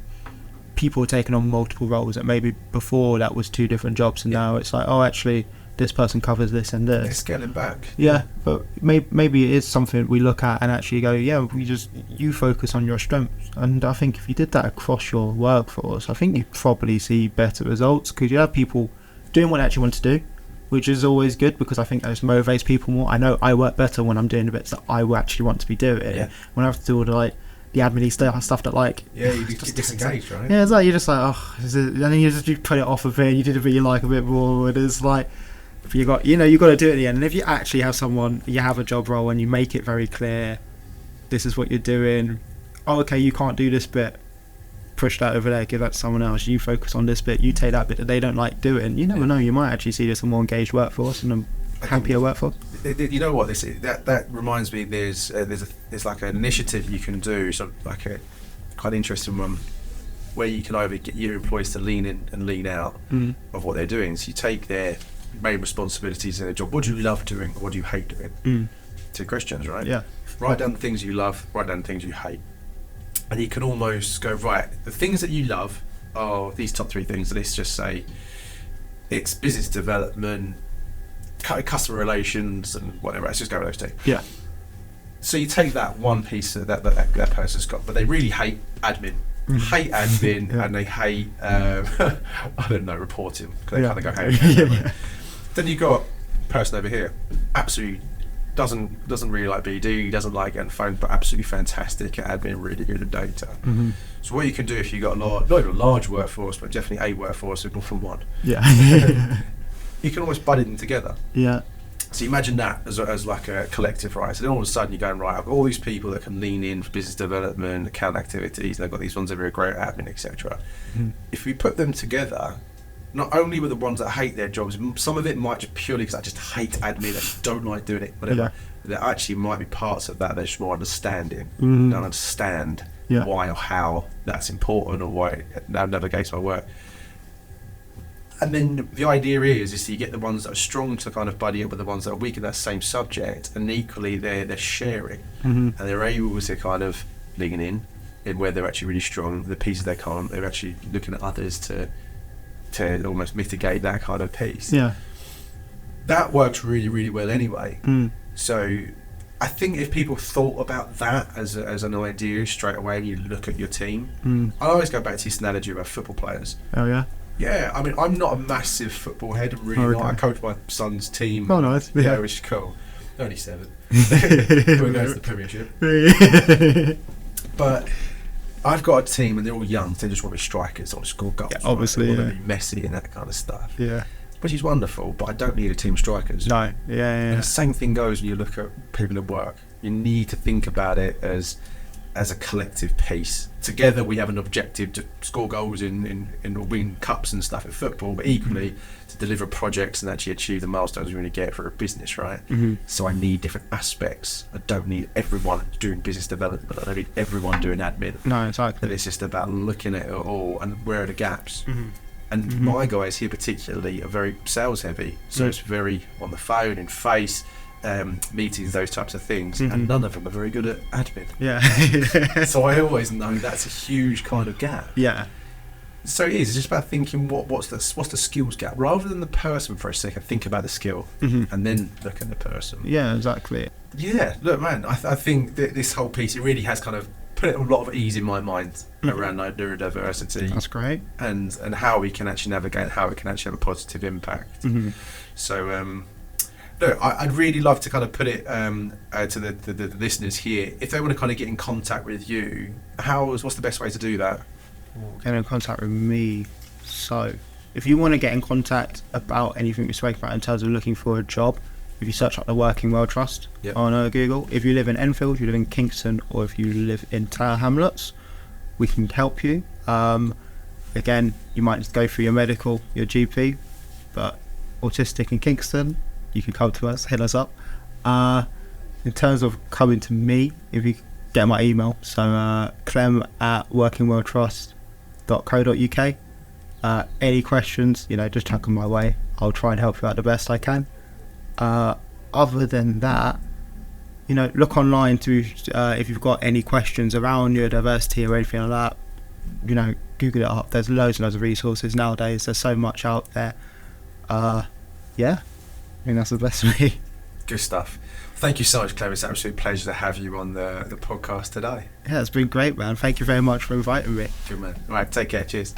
people taking on multiple roles that maybe before that was 2 different jobs, and now it's like, oh, actually this person covers this and this.
They're scaling back.
Yeah, but maybe it is something we look at and actually go, yeah, you focus on your strengths. And I think if you did that across your workforce, I think you'd probably see better results, because you have people doing what they actually want to do, which is always good, because I think that just motivates people more. I know I work better when I'm doing the bits that I actually want to be doing.
Yeah.
When I have to do all the the admin stuff that
you get disengaged, right?
Yeah, it's like you're just like, oh, and then you put it off a bit, and you did a bit you like a bit more, and it's like, if you got to do it at the end. And if you actually have someone, you have a job role and you make it very clear, this is what you're doing. Oh, okay, you can't do this bit, push that over there, give that to someone else. You focus on this bit, you take that bit that they don't like doing. You never know, you might actually see this a more engaged workforce and a happier workforce.
You know what this is? That reminds me. There's like an initiative you can do, sort of like a quite interesting one, where you can either get your employees to lean in and lean out of what they're doing. So you take their main responsibilities in their job. What do you love doing? What do you hate doing? 2 questions, right?
Yeah.
Write down the things you love. Write down the things you hate. And you can almost go, right, the things that you love are these top 3 things. Let's just say it's business development, customer relations, and whatever. Let's just go with those 2.
Yeah.
So you take that one piece that person's got, but they really hate admin. Hate admin, and they hate I don't know, reporting, because they kind of go hand in hand. Then you've got a person over here, absolutely doesn't really like BD, doesn't like getting phone, but absolutely fantastic at admin, really good at data. So what you can do if you've got not even a large workforce, but definitely a workforce, so from one, you can almost buddy them together.
Yeah.
So imagine that as like a collective, right? So then all of a sudden you're going, right, I've got all these people that can lean in for business development, account activities, and I've got these ones that are great at admin, etc. If we put them together, not only with the ones that hate their jobs, some of it might just purely because I just hate admin, I don't like doing it, whatever. There actually might be parts of that they're just more understanding. Don't understand why or how that's important, or why it navigates my work. And then the idea is you get the ones that are strong to kind of buddy up with the ones that are weak in that same subject, and equally they're sharing, and they're able to kind of lean in where they're actually really strong. The pieces they can't, they're actually looking at others to almost mitigate that kind of piece.
Yeah,
that works really, really well anyway. So I think if people thought about that as an idea straight away, and you look at your team, I always go back to this analogy about football players.
Oh yeah.
Yeah, I mean, I'm not a massive football head. I'm really not. I coach my son's team.
Oh, nice.
Yeah, which is cool. Only 7. We're going to the Premiership. But I've got a team, and they're all young. So they just want to be strikers. They want to score goals.
Yeah, obviously,
They want to be messy and that kind of stuff.
Yeah.
Which is wonderful, but I don't need a team of strikers.
No. Yeah.
And the same thing goes when you look at people at work. You need to think about it as a collective piece. Together we have an objective to score goals in win cups and stuff at football, but equally to deliver projects and actually achieve the milestones we want to get for a business, right? So I need different aspects. I don't need everyone doing business development. I don't need everyone doing admin.
No, exactly.
But it's just about looking at it all and where are the gaps. And my guys here particularly are very sales heavy, so it's very on the phone, in face, meetings, those types of things, and none of them are very good at admin.
Yeah.
So I always know that's a huge kind of gap.
Yeah.
So it is. It's just about thinking what's the skills gap, rather than the person for a second. Think about the skill, and then look at the person.
Yeah, exactly.
Yeah, look, man. I think that this whole piece, it really has kind of put a lot of ease in my mind around neurodiversity.
That's great.
And how we can actually navigate, how it can actually have a positive impact. So, look, I'd really love to kind of put it to the listeners here. If they want to kind of get in contact with you, what's the best way to do that?
Get in contact with me. So, if you want to get in contact about anything we spoke about in terms of looking for a job, if you search up the Working World Trust on Google, if you live in Enfield, you live in Kingston, or if you live in Tower Hamlets, we can help you. Again, you might go through your medical, your GP, but autistic in Kingston, you can come to us, hit us up. In terms of coming to me, if you get my email, so clem@workingworldtrust.co.uk. Any questions, just chuck them my way. I'll try and help you out the best I can. Other than that, look online to if you've got any questions around neurodiversity or anything like that, Google it up. There's loads and loads of resources nowadays. There's so much out there. Yeah, I think that's the best way.
Good stuff. Thank you so much, Clement. It's an absolute pleasure to have you on the podcast today.
Yeah, it's been great, man. Thank you very much for inviting me.
Good man. All right, take care. Cheers.